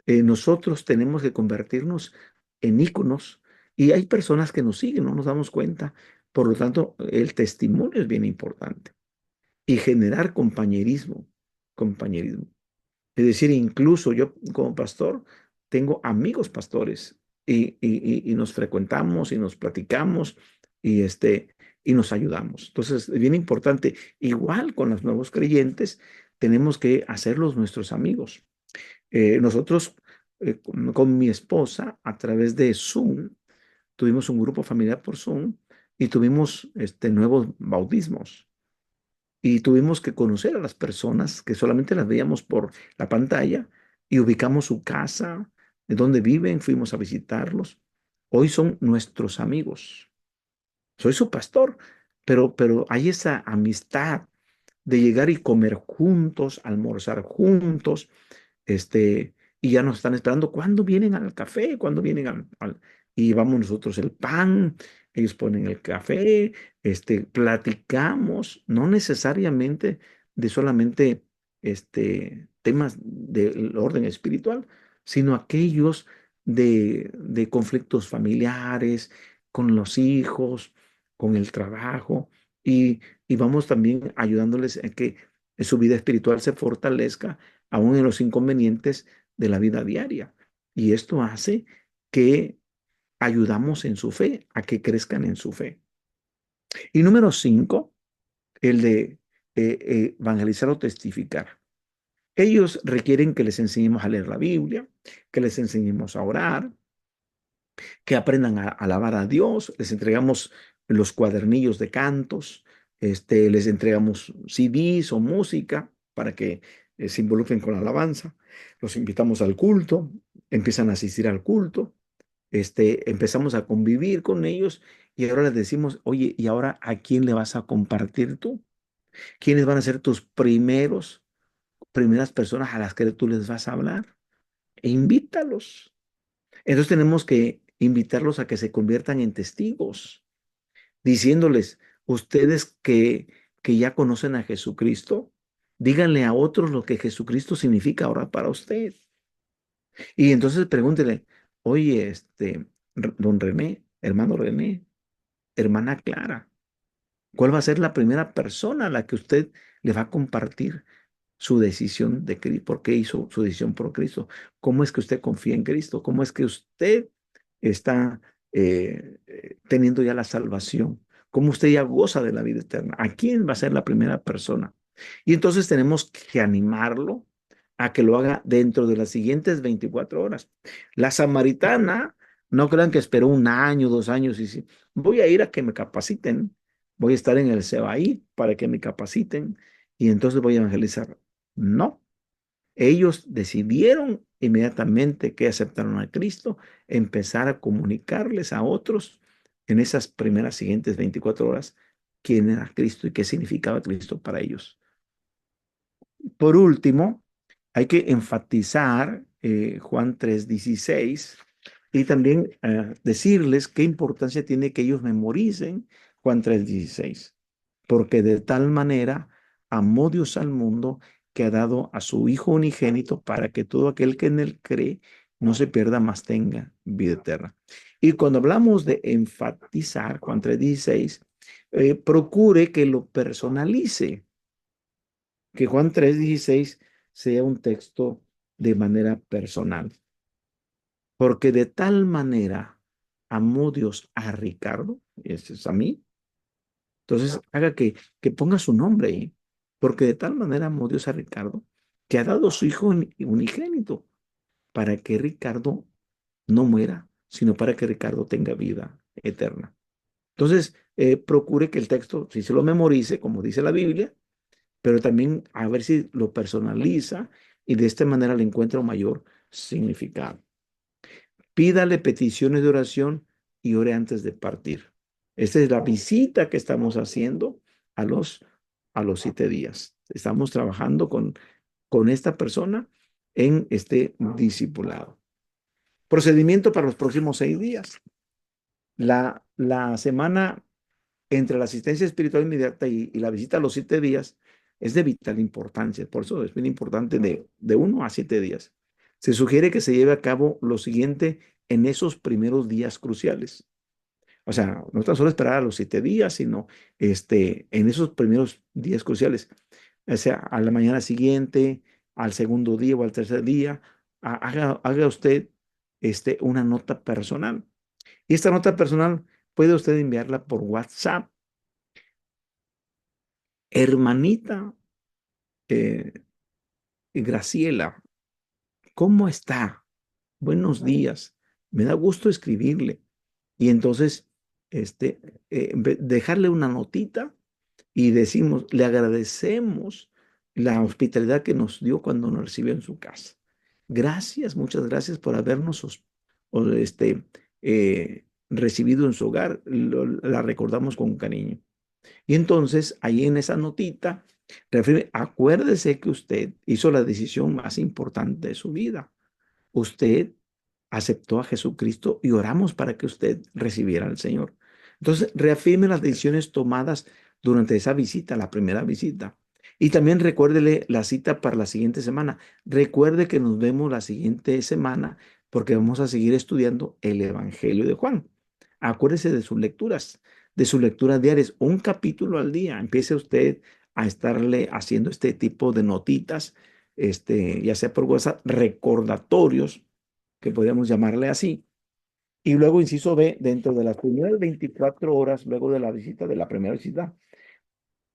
nosotros tenemos que convertirnos en íconos, y hay personas que nos siguen, no nos damos cuenta. Por lo tanto, el testimonio es bien importante, y generar compañerismo. Es decir, incluso yo como pastor tengo amigos pastores, y nos frecuentamos y nos platicamos, y nos ayudamos. Entonces, es bien importante. Igual con los nuevos creyentes, tenemos que hacerlos nuestros amigos. Nosotros, con mi esposa, a través de Zoom, tuvimos un grupo familiar por Zoom, y tuvimos nuevos bautismos. Y tuvimos que conocer a las personas que solamente las veíamos por la pantalla, y ubicamos su casa, de dónde viven, fuimos a visitarlos. Hoy son nuestros amigos. Soy su pastor, pero hay esa amistad de llegar y comer juntos, almorzar juntos, y ya nos están esperando. ¿Cuándo vienen al café? ¿Cuándo vienen Y llevamos nosotros el pan, ellos ponen el café, platicamos, no necesariamente de solamente temas del orden espiritual, sino aquellos de conflictos familiares, con los hijos, con el trabajo, y vamos también ayudándoles a que su vida espiritual se fortalezca, aún en los inconvenientes de la vida diaria. Y esto hace que ayudamos en su fe, a que crezcan en su fe. Y número 5, el de evangelizar o testificar. Ellos requieren que les enseñemos a leer la Biblia, que les enseñemos a orar, que aprendan a alabar a Dios. Les entregamos los cuadernillos de cantos, les entregamos CDs o música para que se involucren con la alabanza. Los invitamos al culto, empiezan a asistir al culto, empezamos a convivir con ellos, y ahora les decimos, oye, ¿y ahora a quién le vas a compartir tú? ¿Quiénes van a ser tus primeras personas a las que tú les vas a hablar? E invítalos. Entonces tenemos que invitarlos a que se conviertan en testigos, diciéndoles, ustedes que ya conocen a Jesucristo, díganle a otros lo que Jesucristo significa ahora para usted. Y entonces pregúntele, oye, don René, hermano René, hermana Clara, ¿cuál va a ser la primera persona a la que usted le va a compartir su decisión de Cristo? ¿Por qué hizo su decisión por Cristo? ¿Cómo es que usted confía en Cristo? ¿Cómo es que usted está teniendo ya la salvación? ¿Cómo usted ya goza de la vida eterna? ¿A quién va a ser la primera persona? Y entonces tenemos que animarlo a que lo haga dentro de las siguientes 24 horas. La samaritana, no crean que esperó un año, 2 años, y sí, voy a ir a que me capaciten, voy a estar en el Sebaí para que me capaciten, y entonces voy a evangelizar. No, ellos decidieron inmediatamente que aceptaron a Cristo, empezar a comunicarles a otros en esas primeras siguientes 24 horas quién era Cristo y qué significaba Cristo para ellos. Por último, hay que enfatizar Juan 3:16, y también decirles qué importancia tiene que ellos memoricen Juan 3:16, porque de tal manera amó Dios al mundo, que ha dado a su Hijo unigénito, para que todo aquel que en él cree no se pierda, mas tenga vida eterna. Y cuando hablamos de enfatizar Juan 3:16, procure que lo personalice, que Juan 3:16 sea un texto de manera personal, porque de tal manera amó Dios a Ricardo, ese es a mí. Entonces haga que ponga su nombre ahí. Porque de tal manera amó Dios a Ricardo que ha dado a su hijo unigénito para que Ricardo no muera, sino para que Ricardo tenga vida eterna. Entonces, procure que el texto, si se lo memorice, como dice la Biblia, pero también a ver si lo personaliza y de esta manera le encuentra un mayor significado. Pídale peticiones de oración y ore antes de partir. Esta es la visita que estamos haciendo a a los 7 días. Estamos trabajando con esta persona en este discipulado. Procedimiento para los próximos 6 días. La semana entre la asistencia espiritual inmediata y la visita a los 7 días es de vital importancia. Por eso es bien importante de 1 a 7 días. Se sugiere que se lleve a cabo lo siguiente en esos primeros días cruciales. O sea, no tan solo esperar a los 7 días, sino en esos primeros días cruciales. O sea, a la mañana siguiente, al segundo día o al tercer día, haga usted una nota personal. Y esta nota personal puede usted enviarla por WhatsApp. Hermanita eh, Graciela, ¿cómo está? Buenos días. Me da gusto escribirle. Y entonces, este, dejarle una notita y decimos, le agradecemos la hospitalidad que nos dio cuando nos recibió en su casa. Gracias, muchas gracias por habernos recibido en su hogar. La recordamos con cariño. Y entonces, ahí en esa notita, acuérdese que usted hizo la decisión más importante de su vida. Usted aceptó a Jesucristo y oramos para que usted recibiera al Señor. Entonces, reafirme las decisiones tomadas durante esa visita, la primera visita. Y también recuérdele la cita para la siguiente semana. Recuerde que nos vemos la siguiente semana porque vamos a seguir estudiando el Evangelio de Juan. Acuérdese de sus lecturas diarias, un capítulo al día. Empiece usted a estarle haciendo este tipo de notitas, ya sea por WhatsApp, recordatorios que podríamos llamarle así. Y luego, inciso B, dentro de las primeras 24 horas, luego de la visita, de la primera visita,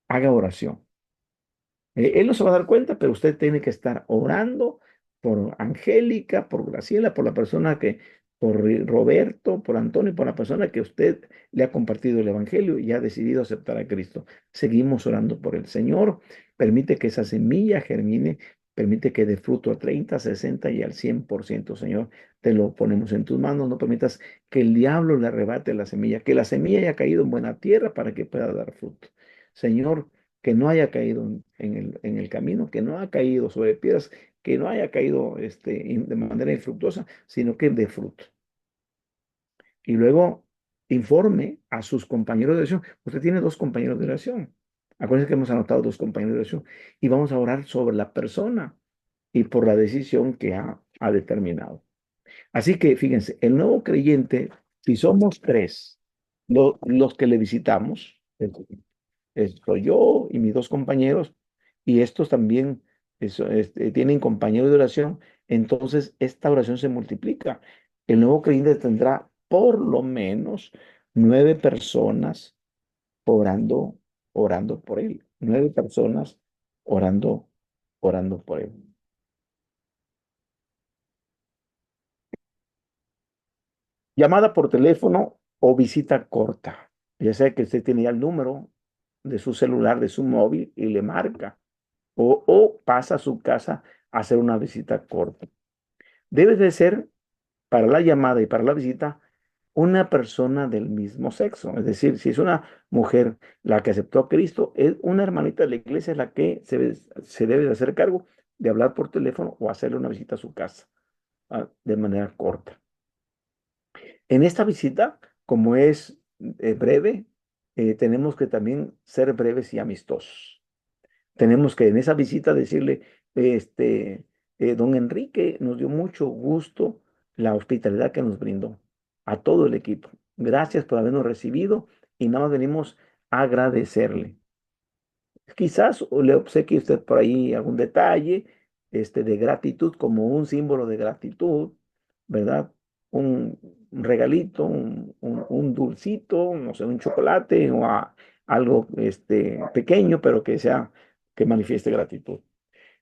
haga oración. Él no se va a dar cuenta, pero usted tiene que estar orando por Angélica, por Graciela, por la persona por Roberto, por Antonio, por la persona que usted le ha compartido el Evangelio y ha decidido aceptar a Cristo. Seguimos orando por el Señor. Permite que esa semilla germine, permite que dé fruto a 30, 60 y al 100%, Señor. Te lo ponemos en tus manos. No permitas que el diablo le arrebate la semilla, que la semilla haya caído en buena tierra para que pueda dar fruto. Señor, que no haya caído en el camino, que no haya caído sobre piedras, que no haya caído de manera infructuosa, sino que dé fruto. Y luego informe a sus compañeros de oración. Usted tiene 2 compañeros de oración. Acuérdense que hemos anotado 2 compañeros de oración y vamos a orar sobre la persona y por la decisión que ha determinado. Así que fíjense, el nuevo creyente, si somos 3, los que le visitamos, soy yo y mis 2 compañeros, y estos también tienen compañeros de oración, entonces esta oración se multiplica. El nuevo creyente tendrá por lo menos 9 personas orando, orando por él. 9 personas orando, orando por él. Llamada por teléfono o visita corta. Ya sea que usted tiene ya el número de su celular, de su móvil, y le marca. O pasa a su casa a hacer una visita corta. Debe de ser para la llamada y para la visita una persona del mismo sexo. Es decir, si es una mujer la que aceptó a Cristo, es una hermanita de la iglesia la que se debe de hacer cargo de hablar por teléfono o hacerle una visita a su casa, de manera corta. En esta visita, como es breve, tenemos que también ser breves y amistosos. Tenemos que en esa visita decirle, don Enrique, nos dio mucho gusto la hospitalidad que nos brindó a todo el equipo. Gracias por habernos recibido y nada más venimos a agradecerle. Quizás le obsequie usted por ahí algún detalle, de gratitud, como un símbolo de gratitud, ¿verdad? Un, un regalito, un dulcito, no sé, un chocolate o algo, pequeño, pero que sea que manifieste gratitud.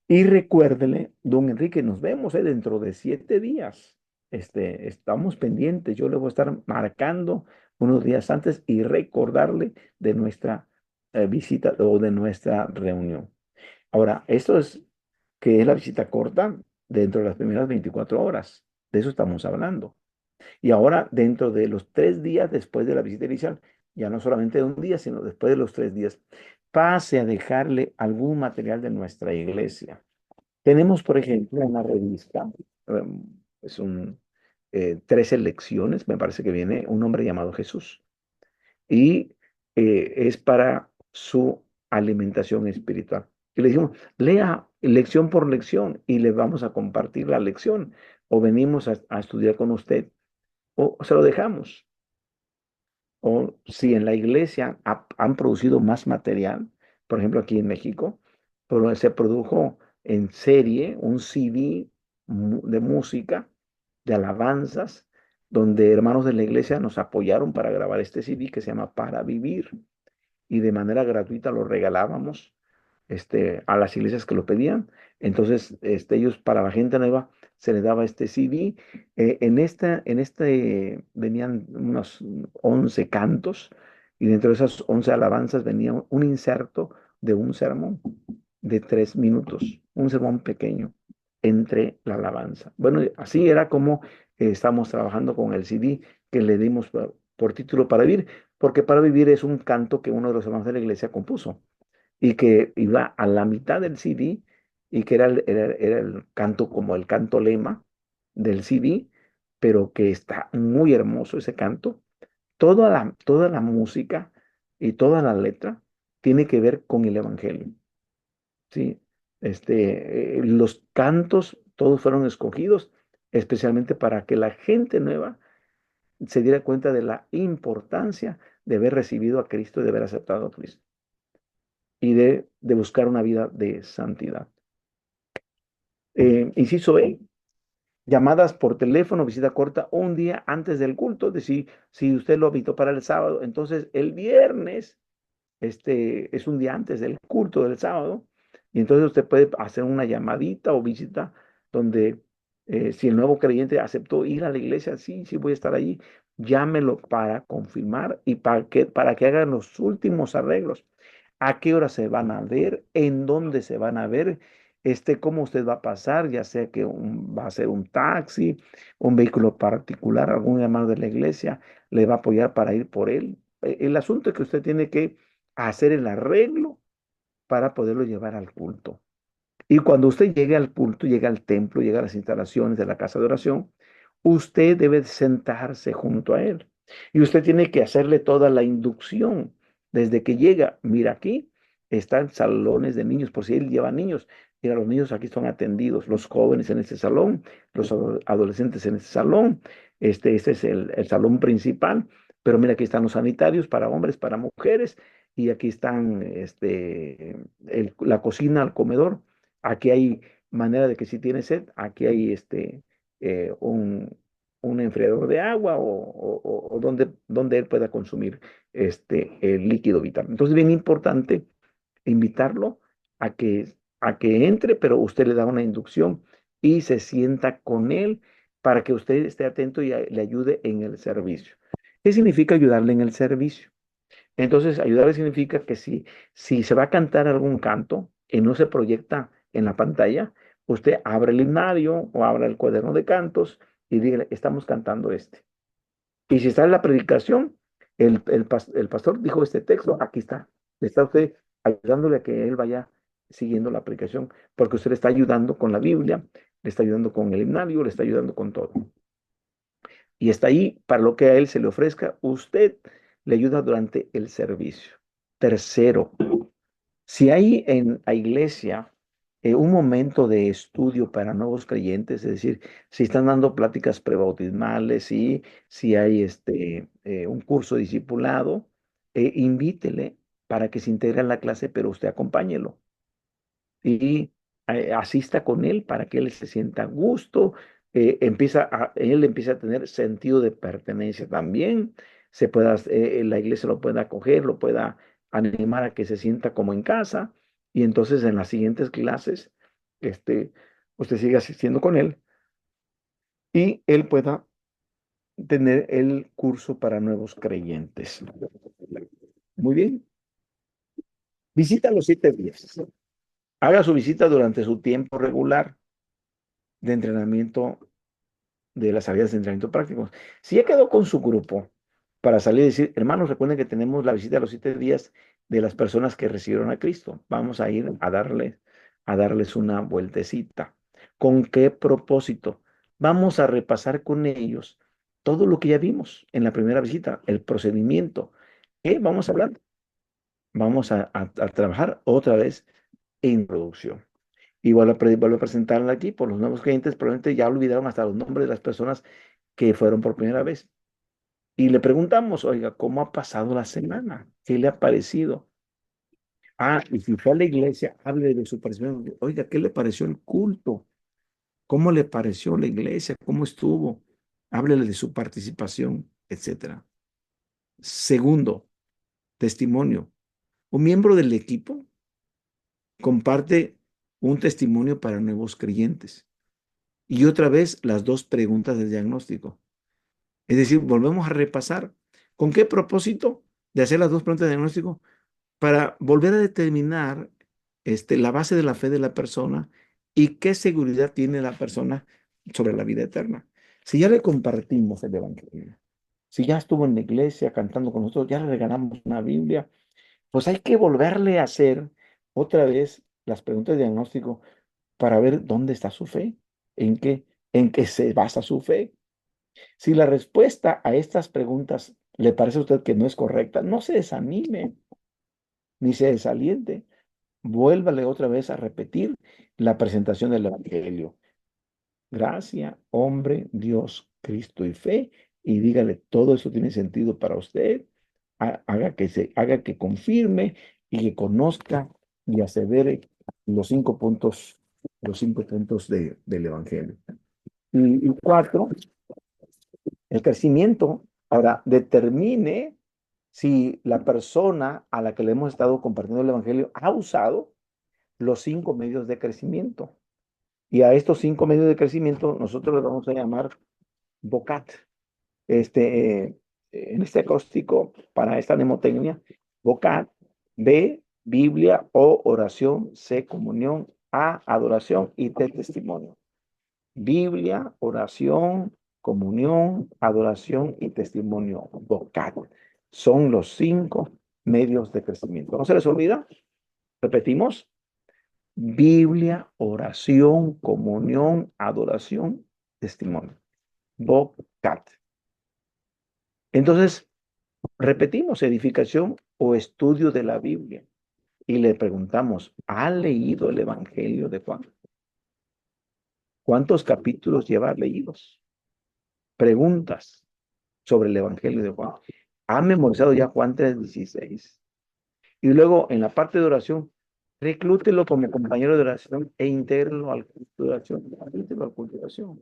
Y recuérdele, don Enrique, nos vemos dentro de 7 días. Estamos pendientes. Yo le voy a estar marcando unos días antes y recordarle de nuestra visita o de nuestra reunión. Ahora, esto es que es la visita corta dentro de las primeras 24 horas. De eso estamos hablando. Y ahora, dentro de los 3 días después de la visita inicial, ya no solamente de un día, sino después de los 3 días, pase a dejarle algún material de nuestra iglesia. Tenemos, por ejemplo, una revista, es 13 lecciones, me parece que viene un hombre llamado Jesús, y es para su alimentación espiritual. Y le dijimos, lea lección por lección y le vamos a compartir la lección, o venimos a estudiar con usted, o se lo dejamos. O si en la iglesia han producido más material, por ejemplo aquí en México, pero se produjo en serie un CD de música, de alabanzas, donde hermanos de la iglesia nos apoyaron para grabar este CD que se llama Para Vivir y de manera gratuita lo regalábamos a las iglesias que lo pedían. Entonces, ellos, para la gente nueva, se les daba este CD. En este venían unos 11 cantos y dentro de esas 11 alabanzas venía un inserto de un sermón de 3 minutos, un sermón pequeño entre la alabanza. Bueno, así era como estamos trabajando con el CD que le dimos por título Para Vivir, porque Para Vivir es un canto que uno de los hermanos de la iglesia compuso y que iba a la mitad del CD y que era el canto como el canto lema del CD, pero que está muy hermoso ese canto. Toda la música y toda la letra tiene que ver con el Evangelio, ¿sí? Los cantos todos fueron escogidos especialmente para que la gente nueva se diera cuenta de la importancia de haber recibido a Cristo y de haber aceptado a Cristo y de buscar una vida de santidad. Inciso E, llamadas por teléfono, visita corta un día antes del culto, es decir, si usted lo habitó para el sábado, entonces el viernes es un día antes del culto del sábado, y entonces usted puede hacer una llamadita o visita donde si el nuevo creyente aceptó ir a la iglesia, sí, sí voy a estar allí, llámelo para confirmar y para que hagan los últimos arreglos. ¿A qué hora se van a ver? ¿En dónde se van a ver? ¿Cómo usted va a pasar? Ya sea que va a ser un taxi, un vehículo particular, algún hermano de la iglesia le va a apoyar para ir por él. El asunto es que usted tiene que hacer el arreglo para poderlo llevar al culto. Y cuando usted llegue al culto, llegue al templo, llegue a las instalaciones de la casa de oración, usted debe sentarse junto a él. Y usted tiene que hacerle toda la inducción. Desde que llega, mira aquí, están salones de niños, por si él lleva niños. Mira, los niños aquí son atendidos, los jóvenes en este salón, los adolescentes en este salón. Este es el salón principal. Pero mira, aquí están los sanitarios para hombres, para mujeres. Y aquí están la cocina, el comedor. Aquí hay manera de que si tiene sed, aquí hay eh, un, un enfriador de agua o donde él pueda consumir el líquido vital. Entonces, bien importante invitarlo a que entre, pero usted le da una inducción y se sienta con él para que usted esté atento y le ayude en el servicio. ¿Qué significa ayudarle en el servicio? Entonces, ayudarle significa que si se va a cantar algún canto y no se proyecta en la pantalla, usted abre el himnario o abre el cuaderno de cantos y dígale, estamos cantando este. Y si está en la predicación, el pastor dijo este texto, aquí está. Le está usted ayudándole a que él vaya siguiendo la predicación, porque usted le está ayudando con la Biblia, le está ayudando con el himnario, le está ayudando con todo. Y está ahí para lo que a él se le ofrezca, usted le ayuda durante el servicio. Tercero, si hay en la iglesia un momento de estudio para nuevos creyentes, es decir, si están dando pláticas prebautismales, si hay un curso discipulado, invítele para que se integre en la clase, pero usted acompáñelo y asista con él para que él se sienta a gusto, él empieza a tener sentido de pertenencia también, la iglesia lo pueda acoger, lo pueda animar a que se sienta como en casa Y entonces en las siguientes clases, este, usted sigue asistiendo con él y él pueda tener el curso para nuevos creyentes. Muy bien. Visita los 7 días. Haga su visita durante su tiempo regular de entrenamiento, de las salidas de entrenamiento prácticos. Si ya quedó con su grupo para salir y decir, hermanos, recuerden que tenemos la visita a los 7 días de las personas que recibieron a Cristo. Vamos a ir a darles una vueltecita. ¿Con qué propósito? Vamos a repasar con ellos todo lo que ya vimos en la primera visita, el procedimiento. ¿Qué vamos a hablar? Vamos a trabajar otra vez en introducción. Y vuelvo a presentarla aquí por los nuevos clientes, probablemente ya olvidaron hasta los nombres de las personas que fueron por primera vez. Y le preguntamos, oiga, ¿cómo ha pasado la semana? ¿Qué le ha parecido? Ah, y si fue a la iglesia, hable de su participación. Oiga, ¿qué le pareció el culto? ¿Cómo le pareció la iglesia? ¿Cómo estuvo? Háblele de su participación, etcétera. Segundo, testimonio. Un miembro del equipo comparte un testimonio para nuevos creyentes. Y otra vez las dos preguntas del diagnóstico. Es decir, volvemos a repasar. ¿Con qué propósito de hacer las dos preguntas de diagnóstico? Para volver a determinar la base de la fe de la persona y qué seguridad tiene la persona sobre la vida eterna. Si ya le compartimos el Evangelio, si ya estuvo en la iglesia cantando con nosotros, ya le regalamos una Biblia, pues hay que volverle a hacer otra vez las preguntas de diagnóstico para ver dónde está su fe, en qué se basa su fe. Si la respuesta a estas preguntas le parece a usted que no es correcta, no se desanime ni se desaliente. Vuélvale otra vez a repetir la presentación del Evangelio. Gracia, hombre, Dios, Cristo y fe. Y dígale, todo eso tiene sentido para usted. Haga que confirme y que conozca y asevere los 5 puntos, del Evangelio. Y cuatro, el crecimiento. Ahora, determine si la persona a la que le hemos estado compartiendo el Evangelio ha usado los 5 medios de crecimiento. Y a estos 5 medios de crecimiento nosotros les vamos a llamar VOCAT. En este acróstico para esta mnemotecnia, VOCAT: B, Biblia; O, oración; C, comunión; A, adoración; y T, testimonio. Biblia, oración, comunión, adoración y testimonio. VOCAT. Son los 5 medios de crecimiento. ¿No se les olvida? Repetimos. Biblia, oración, comunión, adoración, testimonio. VOCAT. Entonces, repetimos, edificación o estudio de la Biblia. Y le preguntamos, ¿ha leído el Evangelio de Juan? ¿Cuántos capítulos lleva leídos? Preguntas sobre el Evangelio de Juan. ¿Ha memorizado ya Juan 3:16? Y luego, en la parte de oración, reclútelo como compañero de oración e intégralo al culto de oración. Invítelo al culto de oración.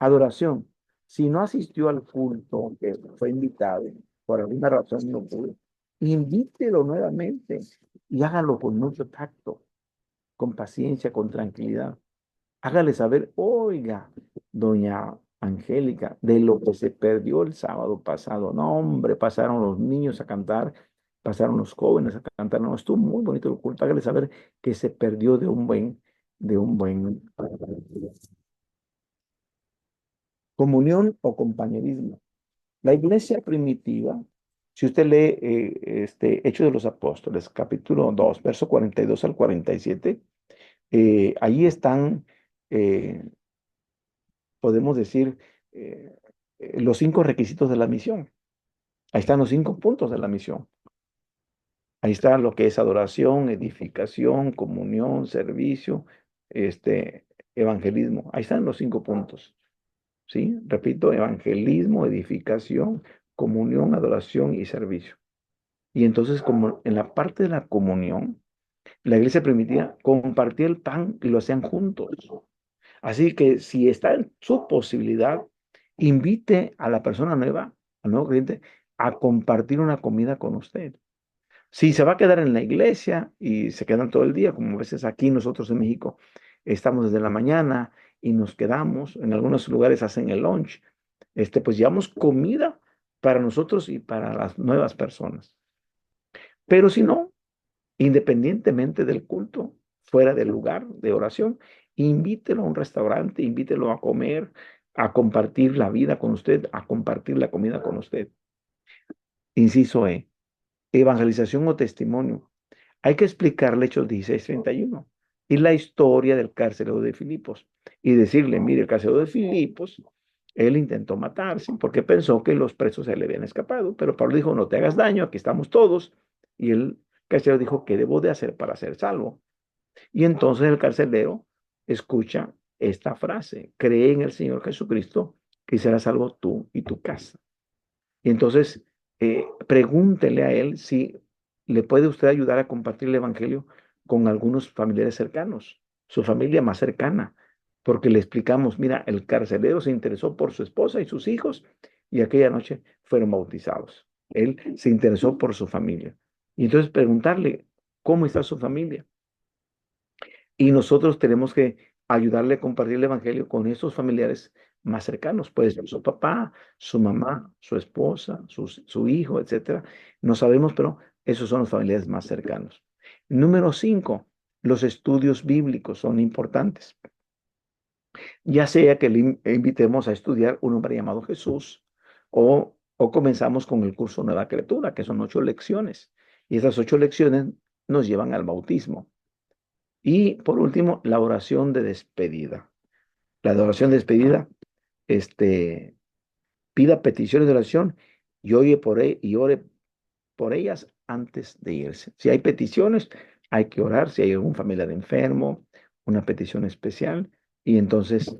Adoración. Si no asistió al culto, que fue invitado, por alguna razón no pudo, invítelo nuevamente y hágalo con mucho tacto, con paciencia, con tranquilidad. Hágale saber, oiga, doña Angélica, de lo que se perdió el sábado pasado. No, hombre, pasaron los niños a cantar, pasaron los jóvenes a cantar. No, estuvo muy bonito el culto. Hágale saber que se perdió de un buen comunión o compañerismo. La iglesia primitiva, si usted lee Hechos de los Apóstoles, capítulo 2, verso 42 al 47, ahí están, eh, podemos decir, eh, los 5 requisitos de la misión. Ahí están los 5 puntos de la misión. Ahí está lo que es adoración, edificación, comunión, servicio, evangelismo. Ahí están los 5 puntos. ¿Sí? Repito, evangelismo, edificación, comunión, adoración y servicio. Y entonces, como en la parte de la comunión, la iglesia primitiva compartía el pan y lo hacían juntos. Así que si está en su posibilidad, invite a la persona nueva, al nuevo cliente, a compartir una comida con usted. Si se va a quedar en la iglesia y se quedan todo el día, como a veces aquí nosotros en México estamos desde la mañana y nos quedamos, en algunos lugares hacen el lunch, pues llevamos comida para nosotros y para las nuevas personas. Pero si no, independientemente del culto, fuera del lugar de oración, invítelo a un restaurante, invítelo a comer, a compartir la vida con usted, a compartir la comida con usted. Inciso E, evangelización o testimonio. Hay que explicarle Hechos 16:31 y la historia del carcelero de Filipos y decirle, mire, el carcelero de Filipos, él intentó matarse porque pensó que los presos se le habían escapado, pero Pablo dijo, no te hagas daño, aquí estamos todos. Y el carcelero dijo, ¿qué debo de hacer para ser salvo? Y entonces el carcelero escucha esta frase, cree en el Señor Jesucristo y serás salvo tú y tu casa. Y entonces, pregúntele a él si le puede usted ayudar a compartir el Evangelio con algunos familiares cercanos, su familia más cercana, porque le explicamos, mira, el carcelero se interesó por su esposa y sus hijos y aquella noche fueron bautizados. Él se interesó por su familia. Y entonces preguntarle, ¿cómo está su familia? Y nosotros tenemos que ayudarle a compartir el evangelio con esos familiares más cercanos, puede ser su papá, su mamá, su esposa, su hijo, etcétera. No sabemos, pero esos son los familiares más cercanos. Número 5, los estudios bíblicos son importantes. Ya sea que le invitemos a estudiar un hombre llamado Jesús o comenzamos con el curso Nueva Criatura, que son 8 lecciones. Y esas 8 lecciones nos llevan al bautismo. Y por último, la oración de despedida. La de oración de despedida, este, pida peticiones de oración y y ore por ellas antes de irse. Si hay peticiones, hay que orar. Si hay algún familiar enfermo, una petición especial, y entonces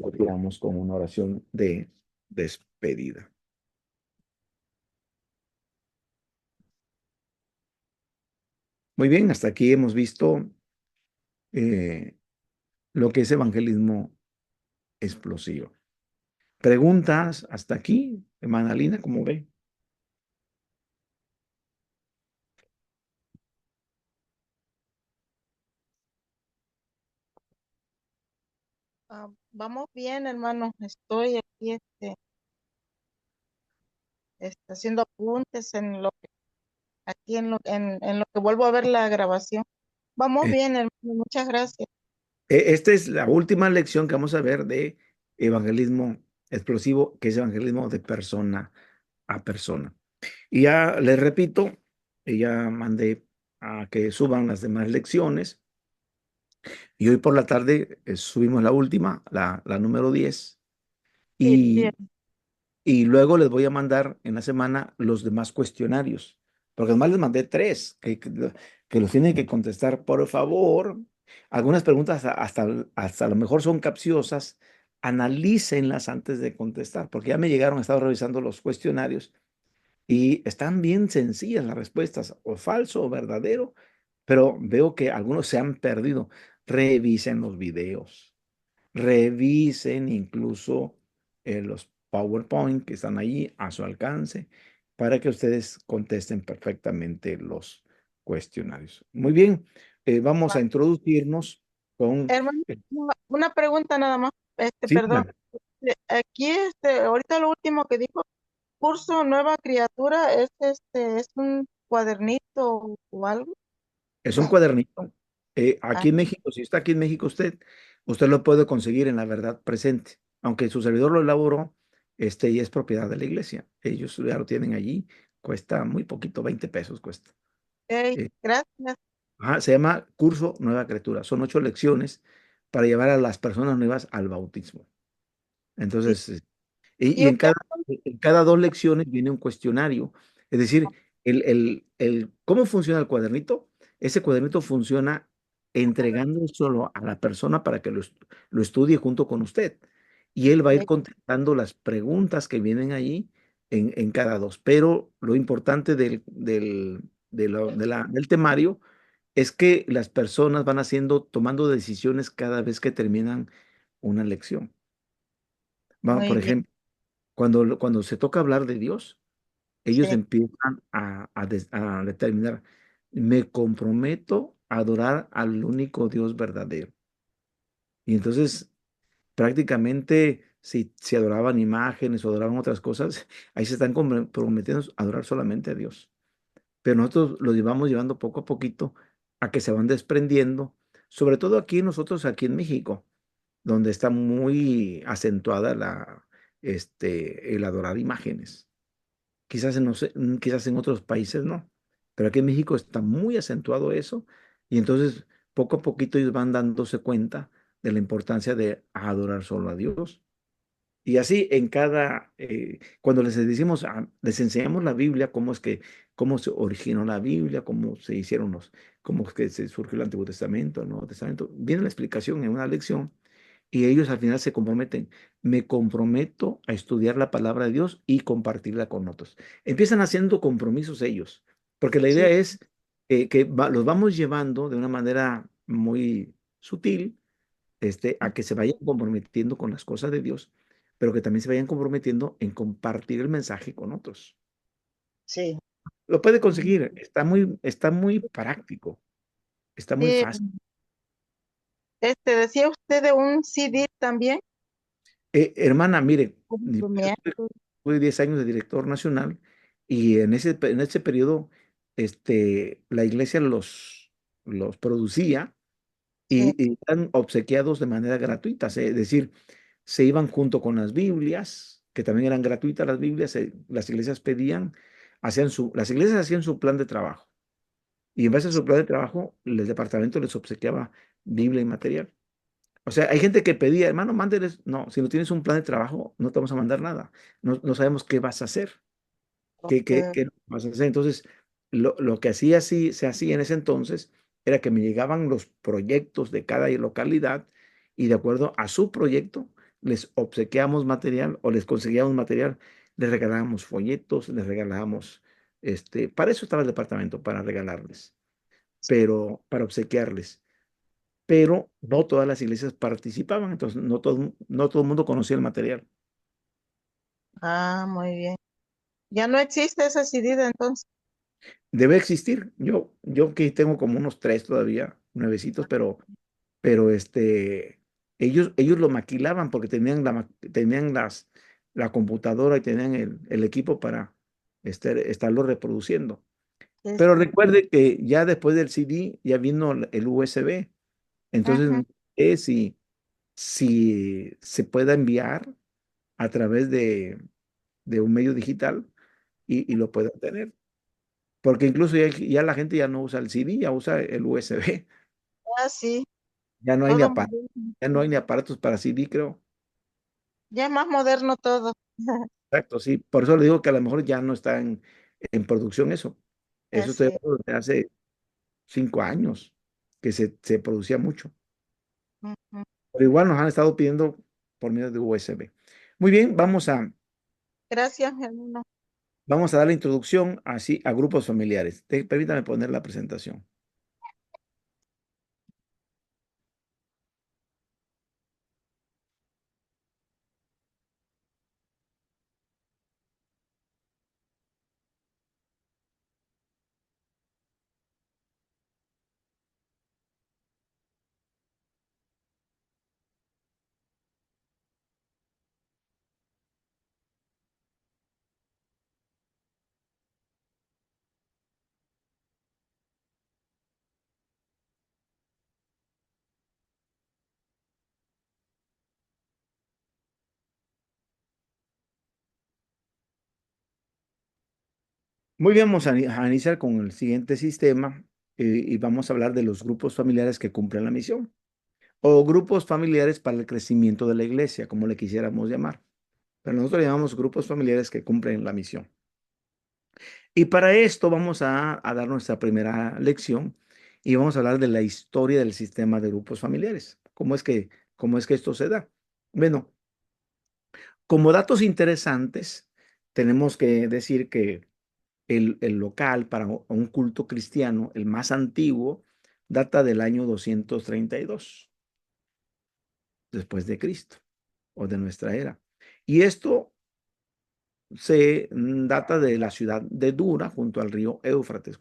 continuamos con una oración de despedida. Muy bien, hasta aquí hemos visto eh, lo que es evangelismo explosivo. ¿Preguntas hasta aquí, hermana Lina, cómo ve? Vamos bien, hermano. Estoy aquí haciendo apuntes aquí en lo que vuelvo a ver la grabación. Vamos Eh, bien, hermano. Muchas gracias. Esta es la última lección que vamos a ver de evangelismo explosivo, que es evangelismo de persona a persona. Y ya les repito, ya mandé a que suban las demás lecciones y hoy por la tarde subimos la última, la número 10 Sí, sí. y Y luego les voy a mandar en la semana los demás cuestionarios, porque además les mandé 3 que los tienen que contestar, por favor. Algunas preguntas hasta a lo mejor son capciosas, analícenlas antes de contestar, porque ya me llegaron, he estado revisando los cuestionarios y están bien sencillas las respuestas, o falso o verdadero, pero veo que algunos se han perdido. Revisen los videos. Revisen incluso los PowerPoint que están ahí a su alcance para que ustedes contesten perfectamente los cuestionarios. Muy bien, vamos a Va. introducirnos con... Hermano, una pregunta nada más. Sí, Perdón. dígame. Aquí, ahorita lo último que dijo, curso Nueva Criatura, es un cuadernito o algo. Es un cuadernito. Ah, Aquí en México, si está aquí en México usted lo puede conseguir en La Verdad Presente, aunque su servidor lo elaboró, y es propiedad de la iglesia. Ellos ya lo tienen allí, cuesta muy poquito, 20 pesos cuesta. ok, Eh, gracias. Ajá, se llama Curso Nueva Criatura. Son 8 lecciones para llevar a las personas nuevas al bautismo. Sí. Entonces, Y y en cada 2 lecciones viene un cuestionario. Es decir, ¿cómo funciona el cuadernito? Ese cuadernito funciona entregando solo a la persona para que lo estudie junto con usted. Y él va a ir contestando las preguntas que vienen allí en cada 2. Pero lo importante del temario es que las personas van tomando decisiones cada vez que terminan una lección. Muy Por bien. ejemplo, cuando se toca hablar de Dios, ellos sí, empiezan a determinar, me comprometo a adorar al único Dios verdadero. Y entonces prácticamente si adoraban imágenes o adoraban otras cosas, ahí se están comprometiendo a adorar solamente a Dios. Pero nosotros lo llevamos llevando poco a poquito a que se van desprendiendo, sobre todo aquí nosotros, aquí en México, donde está muy acentuada el adorar imágenes. Quizás en, no sé, quizás en otros países no, pero aquí en México está muy acentuado eso y entonces poco a poquito ellos van dándose cuenta de la importancia de adorar solo a Dios. Y así en cuando les decimos, les enseñamos la Biblia, cómo se originó la Biblia, cómo se hicieron cómo es que se surgió el Antiguo Testamento, el Nuevo Testamento, viene la explicación en una lección y ellos al final se comprometen. Me comprometo a estudiar la palabra de Dios y compartirla con otros. Empiezan haciendo compromisos ellos, porque la idea sí, es que los vamos llevando de una manera muy sutil a que se vayan comprometiendo con las cosas de Dios, pero que también se vayan comprometiendo en compartir el mensaje con otros. sí. Lo puede conseguir, está muy práctico, está muy Sí, fácil. decía usted de un CD también, Hermana, mire, yo cumplimiento, fui 10 años de director nacional y en ese periodo la iglesia los producía sí, y eran obsequiados de manera gratuita, es decir, se iban junto con las Biblias, que también eran gratuitas las Biblias, las iglesias pedían, las iglesias hacían su plan de trabajo y en base a su plan de trabajo, el departamento les obsequiaba Biblia y material. O sea, hay gente que pedía, hermano, mándeles, no, si no tienes un plan de trabajo, no te vamos a mandar nada, no sabemos qué vas a hacer. ok, ¿Qué vas a hacer? Entonces, lo que se hacía en ese entonces era que me llegaban los proyectos de cada localidad y de acuerdo a su proyecto les obsequiamos material o les conseguíamos material, les regalábamos folletos, les regalábamos, para eso estaba el departamento, para regalarles, pero para obsequiarles. Pero no todas las iglesias participaban, entonces no todo el mundo conocía el material. ah, muy bien. Ya no existe ese CD de entonces. Debe existir. Yo aquí tengo como unos tres todavía, nuevecitos, pero ellos lo maquilaban porque tenían la computadora y tenían el equipo para estarlo reproduciendo. Sí, Pero sí. recuerde que ya después del CD ya vino el USB. Entonces, Ujú, no sé si se pueda enviar a través de un medio digital y lo puedan tener. Porque incluso ya la gente ya no usa el CD, ya usa el USB. ah, sí, Ya no hay ni todo aparatos, moderno. ya no hay ni aparatos para CD, creo. Ya es más moderno todo. Exacto, sí. Por eso le digo que a lo mejor ya no está en producción eso. Eso estoy Sí. hablando de hace 5 años, que se producía mucho. Ujú. Pero igual nos han estado pidiendo por medio de USB. Muy bien, Gracias, hermano. vamos a dar la introducción así a grupos familiares. Permítame poner la presentación. Muy bien, vamos a iniciar con el siguiente sistema y vamos a hablar de los grupos familiares que cumplen la misión o grupos familiares para el crecimiento de la iglesia, como le quisiéramos llamar. Pero nosotros le llamamos grupos familiares que cumplen la misión. Y para esto vamos a dar nuestra primera lección y vamos a hablar de la historia del sistema de grupos familiares. ¿Cómo es que esto se da? Bueno, como datos interesantes, tenemos que decir que el local para un culto cristiano, el más antiguo, data del año 232 después de Cristo o de nuestra era. Y esto se data de la ciudad de Dura, junto al río Éufrates,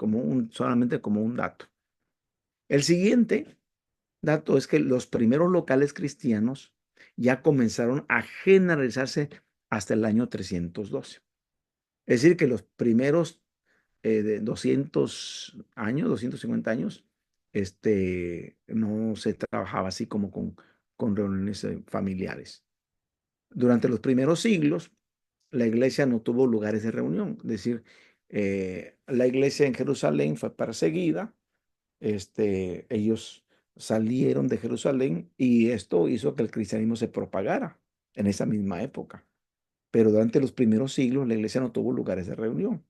solamente como un dato. El siguiente dato es que los primeros locales cristianos ya comenzaron a generalizarse hasta el año 312. Es decir, que los primeros de 200 años, 250 años, no se trabajaba así como con reuniones familiares. Durante los primeros siglos, la iglesia no tuvo lugares de reunión. Es decir, la iglesia en Jerusalén fue perseguida. Ellos salieron de Jerusalén y esto hizo que el cristianismo se propagara en esa misma época. Pero durante los primeros siglos, la iglesia no tuvo lugares de reunión.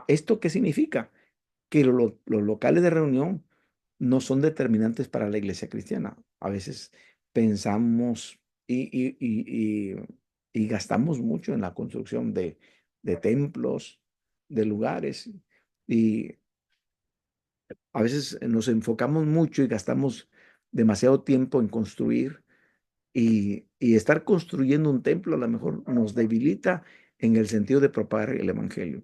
¿Esto qué significa? Que los locales de reunión no son determinantes para la iglesia cristiana. A veces pensamos y gastamos mucho en la construcción de templos, de lugares, y a veces nos enfocamos mucho y gastamos demasiado tiempo en construir y estar construyendo un templo a lo mejor nos debilita en el sentido de propagar el evangelio.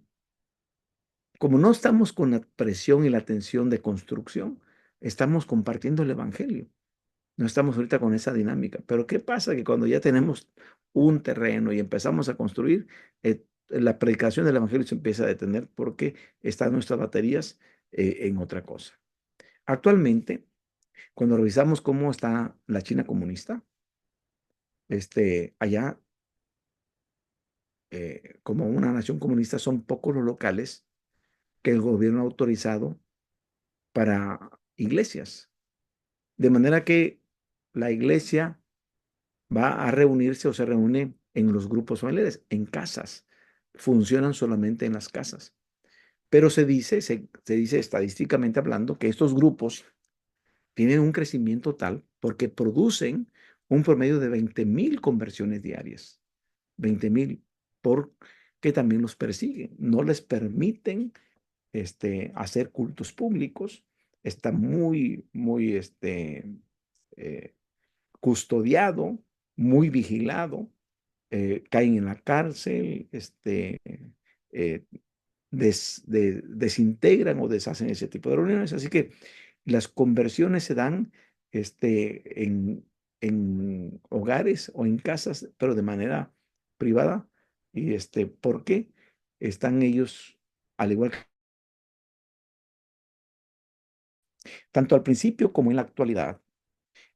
Como no estamos con la presión y la tensión de construcción, estamos compartiendo el evangelio. No estamos ahorita con esa dinámica. Pero ¿qué pasa? Que cuando ya tenemos un terreno y empezamos a construir, la predicación del evangelio se empieza a detener porque están nuestras baterías en otra cosa. Actualmente, cuando revisamos cómo está la China comunista, allá, como una nación comunista, son pocos los locales que el gobierno ha autorizado para iglesias. De manera que la iglesia va a reunirse o se reúne en los grupos familiares, en casas. Funcionan solamente en las casas. Pero se dice estadísticamente hablando que estos grupos tienen un crecimiento tal porque producen un promedio de 20,000 conversiones diarias. 20,000, porque también los persiguen. No les permiten hacer cultos públicos. Está muy eh, custodiado, muy vigilado. Caen en la cárcel, eh, desintegran o deshacen ese tipo de reuniones. Así que las conversiones se dan en hogares o en casas, pero de manera privada. Y porque están ellos, al igual que tanto al principio como en la actualidad,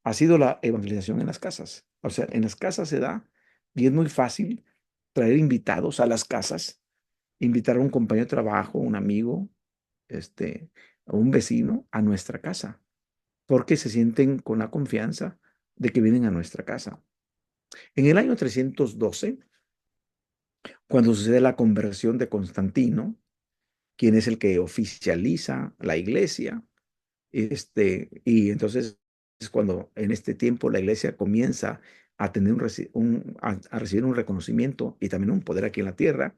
ha sido la evangelización en las casas. O sea, en las casas se da y es muy fácil traer invitados a las casas, invitar a un compañero de trabajo, un amigo, a un vecino a nuestra casa, porque se sienten con la confianza de que vienen a nuestra casa. En el año 312, cuando sucede la conversión de Constantino, quien es el que oficializa la iglesia, y entonces es cuando en este tiempo la iglesia comienza a tener a recibir un reconocimiento y también un poder aquí en la tierra.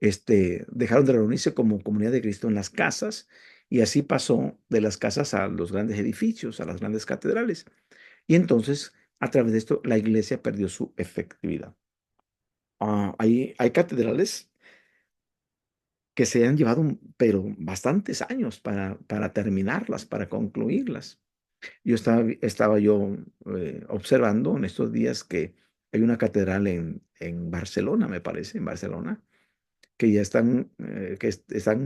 Dejaron de reunirse como comunidad de Cristo en las casas y así pasó de las casas a los grandes edificios, a las grandes catedrales. Y entonces, a través de esto, la iglesia perdió su efectividad. Hay catedrales que se han llevado, pero bastantes años para terminarlas, para concluirlas. Estaba yo observando en estos días que hay una catedral en Barcelona, me parece, en Barcelona, que ya están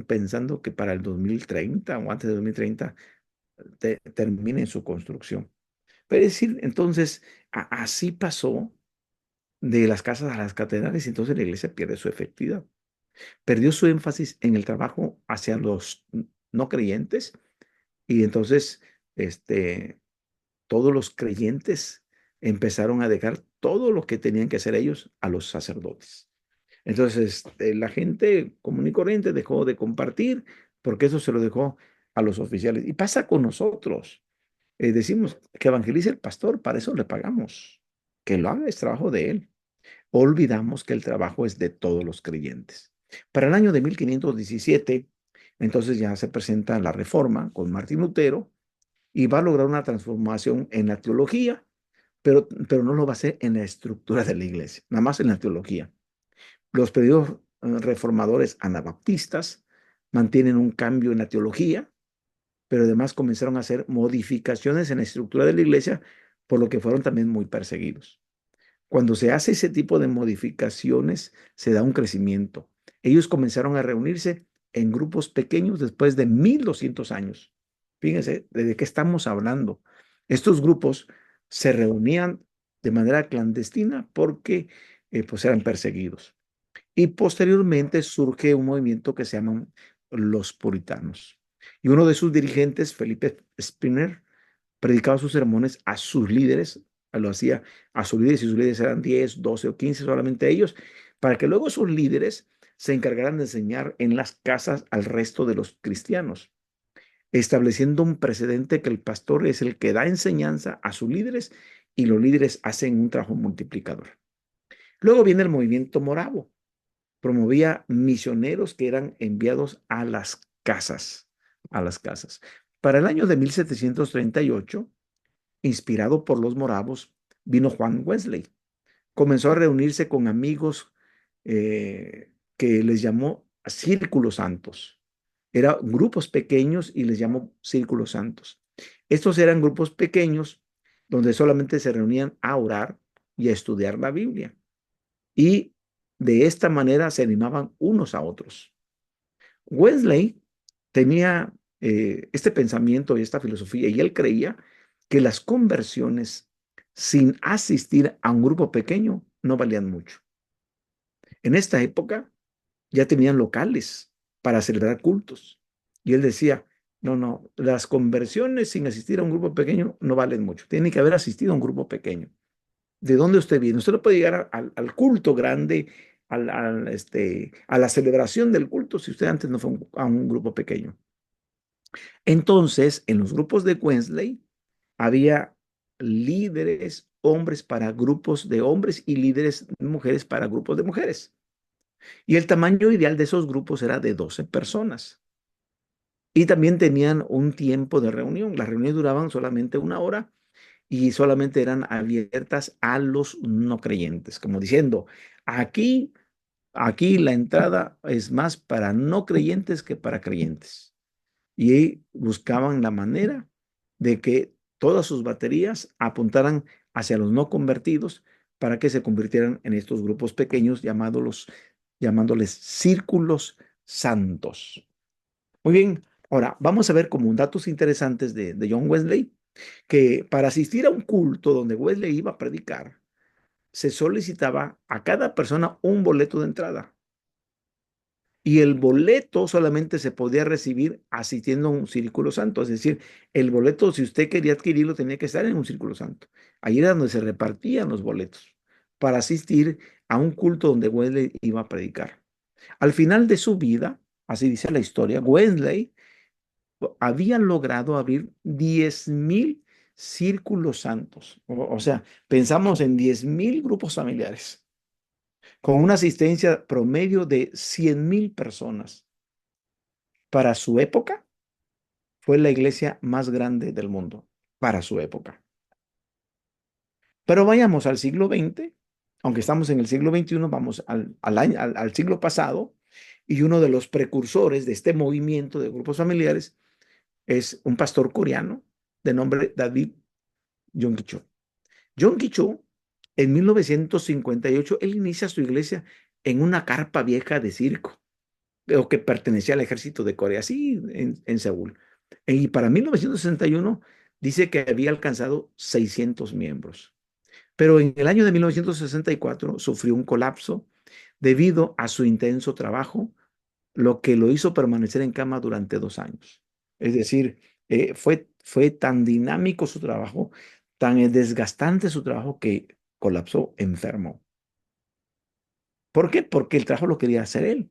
pensando que para el 2030 o antes de 2030 terminen su construcción. Pero es decir, entonces, así pasó de las casas a las catedrales y entonces la iglesia pierde su efectividad. Perdió su énfasis en el trabajo hacia los no creyentes y entonces todos los creyentes empezaron a dejar todo lo que tenían que hacer ellos a los sacerdotes. Entonces, la gente común y corriente dejó de compartir porque eso se lo dejó a los oficiales. Y pasa con nosotros. Decimos que evangelice el pastor, para eso le pagamos. Que lo haga es trabajo de él. Olvidamos que el trabajo es de todos los creyentes. Para el año de 1517, entonces ya se presenta la reforma con Martín Lutero y va a lograr una transformación en la teología, pero no lo va a hacer en la estructura de la iglesia, nada más en la teología. Los periodos reformadores anabaptistas mantienen un cambio en la teología, pero además comenzaron a hacer modificaciones en la estructura de la iglesia, por lo que fueron también muy perseguidos. Cuando se hace ese tipo de modificaciones, se da un crecimiento. Ellos comenzaron a reunirse en grupos pequeños después de 1200 años. Fíjense, ¿de qué estamos hablando? Estos grupos se reunían de manera clandestina porque pues eran perseguidos. Y posteriormente surge un movimiento que se llaman los puritanos. Y uno de sus dirigentes, Felipe Spinner, predicaba sus sermones a sus líderes, lo hacía a sus líderes, y sus líderes eran 10, 12 o 15 solamente ellos, para que luego sus líderes se encargaran de enseñar en las casas al resto de los cristianos, estableciendo un precedente que el pastor es el que da enseñanza a sus líderes y los líderes hacen un trabajo multiplicador. Luego viene el movimiento moravo, promovía misioneros que eran enviados a las casas. Para el año de 1738, inspirado por los moravos, vino Juan Wesley. Comenzó a reunirse con amigos que les llamó círculos santos. Eran grupos pequeños y les llamó círculos santos. Estos eran grupos pequeños donde solamente se reunían a orar y a estudiar la Biblia. Y de esta manera se animaban unos a otros. Wesley tenía este pensamiento y esta filosofía y él creía que las conversiones sin asistir a un grupo pequeño no valían mucho. En esta época ya tenían locales para celebrar cultos y él decía, no, no, las conversiones sin asistir a un grupo pequeño no valen mucho. Tiene que haber asistido a un grupo pequeño. ¿De dónde usted viene? Usted no puede llegar al culto grande, a la celebración del culto si usted antes no fue a un grupo pequeño. Entonces, en los grupos de Wesley había líderes hombres para grupos de hombres y líderes mujeres para grupos de mujeres. Y el tamaño ideal de esos grupos era de 12 personas. Y también tenían un tiempo de reunión. Las reuniones duraban solamente una hora y solamente eran abiertas a los no creyentes, como diciendo, aquí, aquí la entrada es más para no creyentes que para creyentes. Y buscaban la manera de que todas sus baterías apuntaran hacia los no convertidos para que se convirtieran en estos grupos pequeños llamándoles círculos santos. Muy bien, ahora vamos a ver como datos interesantes de John Wesley, que para asistir a un culto donde Wesley iba a predicar, se solicitaba a cada persona un boleto de entrada. Y el boleto solamente se podía recibir asistiendo a un círculo santo. Es decir, el boleto, si usted quería adquirirlo, tenía que estar en un círculo santo. Ahí era donde se repartían los boletos para asistir a un culto donde Wesley iba a predicar. Al final de su vida, así dice la historia, Wesley había logrado abrir 10,000 círculos santos. O sea, pensamos en 10,000 grupos familiares con una asistencia promedio de 100,000 personas. Para su época, fue la iglesia más grande del mundo, para su época. Pero vayamos al siglo XX, aunque estamos en el siglo XXI, vamos al siglo pasado, y uno de los precursores de este movimiento de grupos familiares es un pastor coreano de nombre David Yonggi Cho. Yonggi Cho, en 1958, él inicia su iglesia en una carpa vieja de circo, o que pertenecía al ejército de Corea, sí, en Seúl. Y para 1961 dice que había alcanzado 600 miembros. Pero en el año de 1964 sufrió un colapso debido a su intenso trabajo, lo que lo hizo permanecer en cama durante 2 años. Es decir, fue tan dinámico su trabajo, tan desgastante su trabajo que colapsó enfermo. ¿Por qué? Porque el trabajo lo quería hacer él.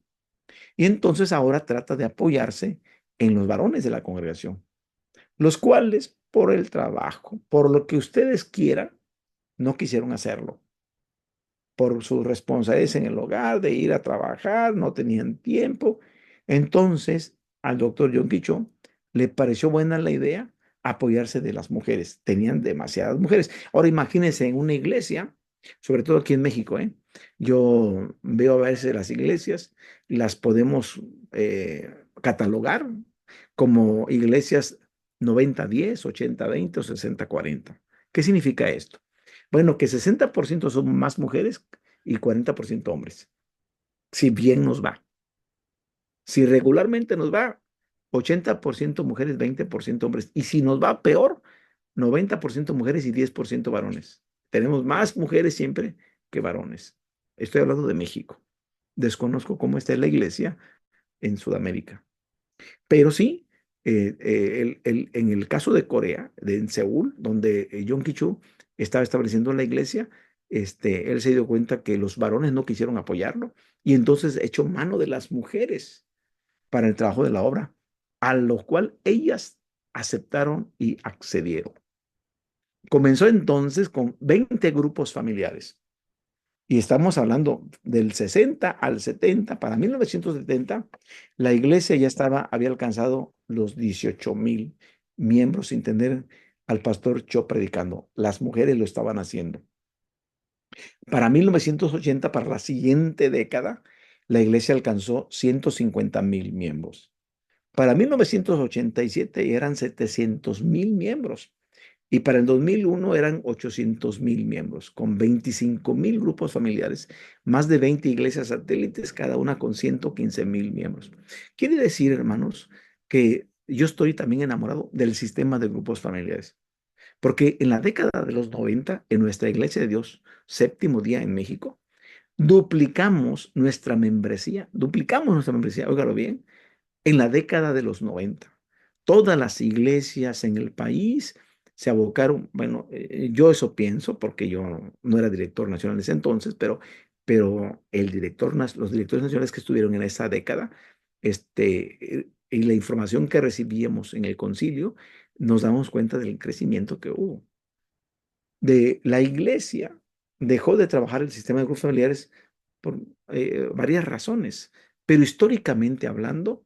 Y entonces ahora trata de apoyarse en los varones de la congregación, los cuales por el trabajo, por lo que ustedes quieran, no quisieron hacerlo. Por sus responsabilidades en el hogar, de ir a trabajar, no tenían tiempo. Entonces, al doctor John Quichón le pareció buena la idea apoyarse de las mujeres. Tenían demasiadas mujeres. Ahora imagínense en una iglesia, sobre todo aquí en México, Yo veo a veces las iglesias, las podemos catalogar como iglesias 90-10, 80-20 o 60-40. ¿Qué significa esto? Bueno, que 60% son más mujeres y 40% hombres, si bien nos va. Si regularmente nos va 80% mujeres, 20% hombres. Y si nos va peor, 90% mujeres y 10% varones. Tenemos más mujeres siempre que varones. Estoy hablando de México. Desconozco cómo está la iglesia en Sudamérica. Pero sí, en el caso de Corea, en Seúl, donde John Kichu estaba estableciendo la iglesia, él se dio cuenta que los varones no quisieron apoyarlo y entonces echó mano de las mujeres para el trabajo de la obra, a lo cual ellas aceptaron y accedieron. Comenzó entonces con 20 grupos familiares. Y estamos hablando del 60 al 70. Para 1970, la iglesia ya había alcanzado los 18,000 miembros sin tener al pastor Cho predicando. Las mujeres lo estaban haciendo. Para 1980, para la siguiente década, la iglesia alcanzó 150,000 miembros. Para 1987 eran 700,000 miembros y para el 2001 eran 800,000 miembros, con 25,000 grupos familiares, más de 20 iglesias satélites, cada una con 115,000 miembros. Quiere decir, hermanos, que yo estoy también enamorado del sistema de grupos familiares, porque en la década de los 90, en nuestra iglesia de Dios, séptimo día en México, duplicamos nuestra membresía, óigalo bien, en la década de los 90. Todas las iglesias en el país se abocaron, bueno, yo eso pienso porque yo no era director nacional en ese entonces, pero los directores nacionales que estuvieron en esa década, y la información que recibíamos en el concilio, nos damos cuenta del crecimiento que hubo. La iglesia dejó de trabajar el sistema de grupos familiares por varias razones, pero históricamente hablando,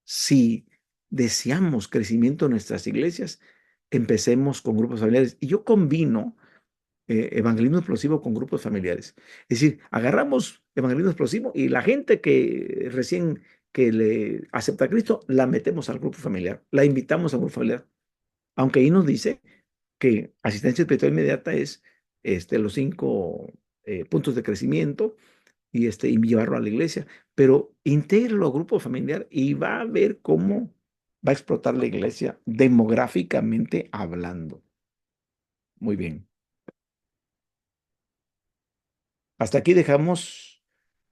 si deseamos crecimiento en nuestras iglesias, empecemos con grupos familiares. Y yo combino evangelismo explosivo con grupos familiares. Es decir, agarramos evangelismo explosivo y la gente que recién que le acepta a Cristo, la metemos al grupo familiar, la invitamos al grupo familiar. Aunque ahí nos dice que asistencia espiritual inmediata es los 5 puntos de crecimiento y llevarlo a la iglesia, pero intégralo al grupo familiar y va a ver cómo va a explotar la iglesia demográficamente hablando. Muy bien. Hasta aquí dejamos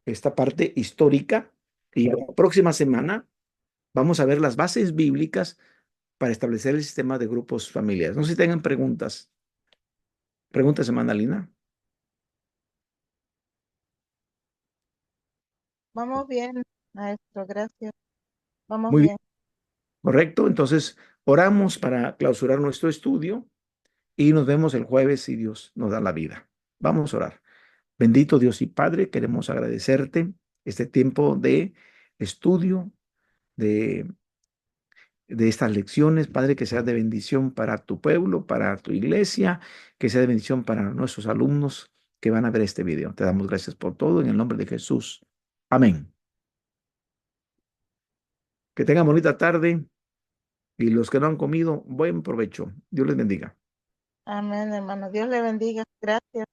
esta parte histórica y la próxima semana vamos a ver las bases bíblicas para establecer el sistema de grupos familiares. No sé si tengan preguntas. Preguntas, hermana Lina. Vamos bien, maestro, gracias. Vamos Muy bien, bien. correcto. Entonces, oramos para clausurar nuestro estudio y nos vemos el jueves si Dios nos da la vida. Vamos a orar. Bendito Dios y Padre, queremos agradecerte este tiempo de estudio, de, de estas lecciones, Padre, que sea de bendición para tu pueblo, para tu iglesia, que sea de bendición para nuestros alumnos que van a ver este video. Te damos gracias por todo en el nombre de Jesús. Amén. Que tengan bonita tarde y los que no han comido, buen provecho. Dios les bendiga. Amén, hermano. Dios le bendiga. Gracias.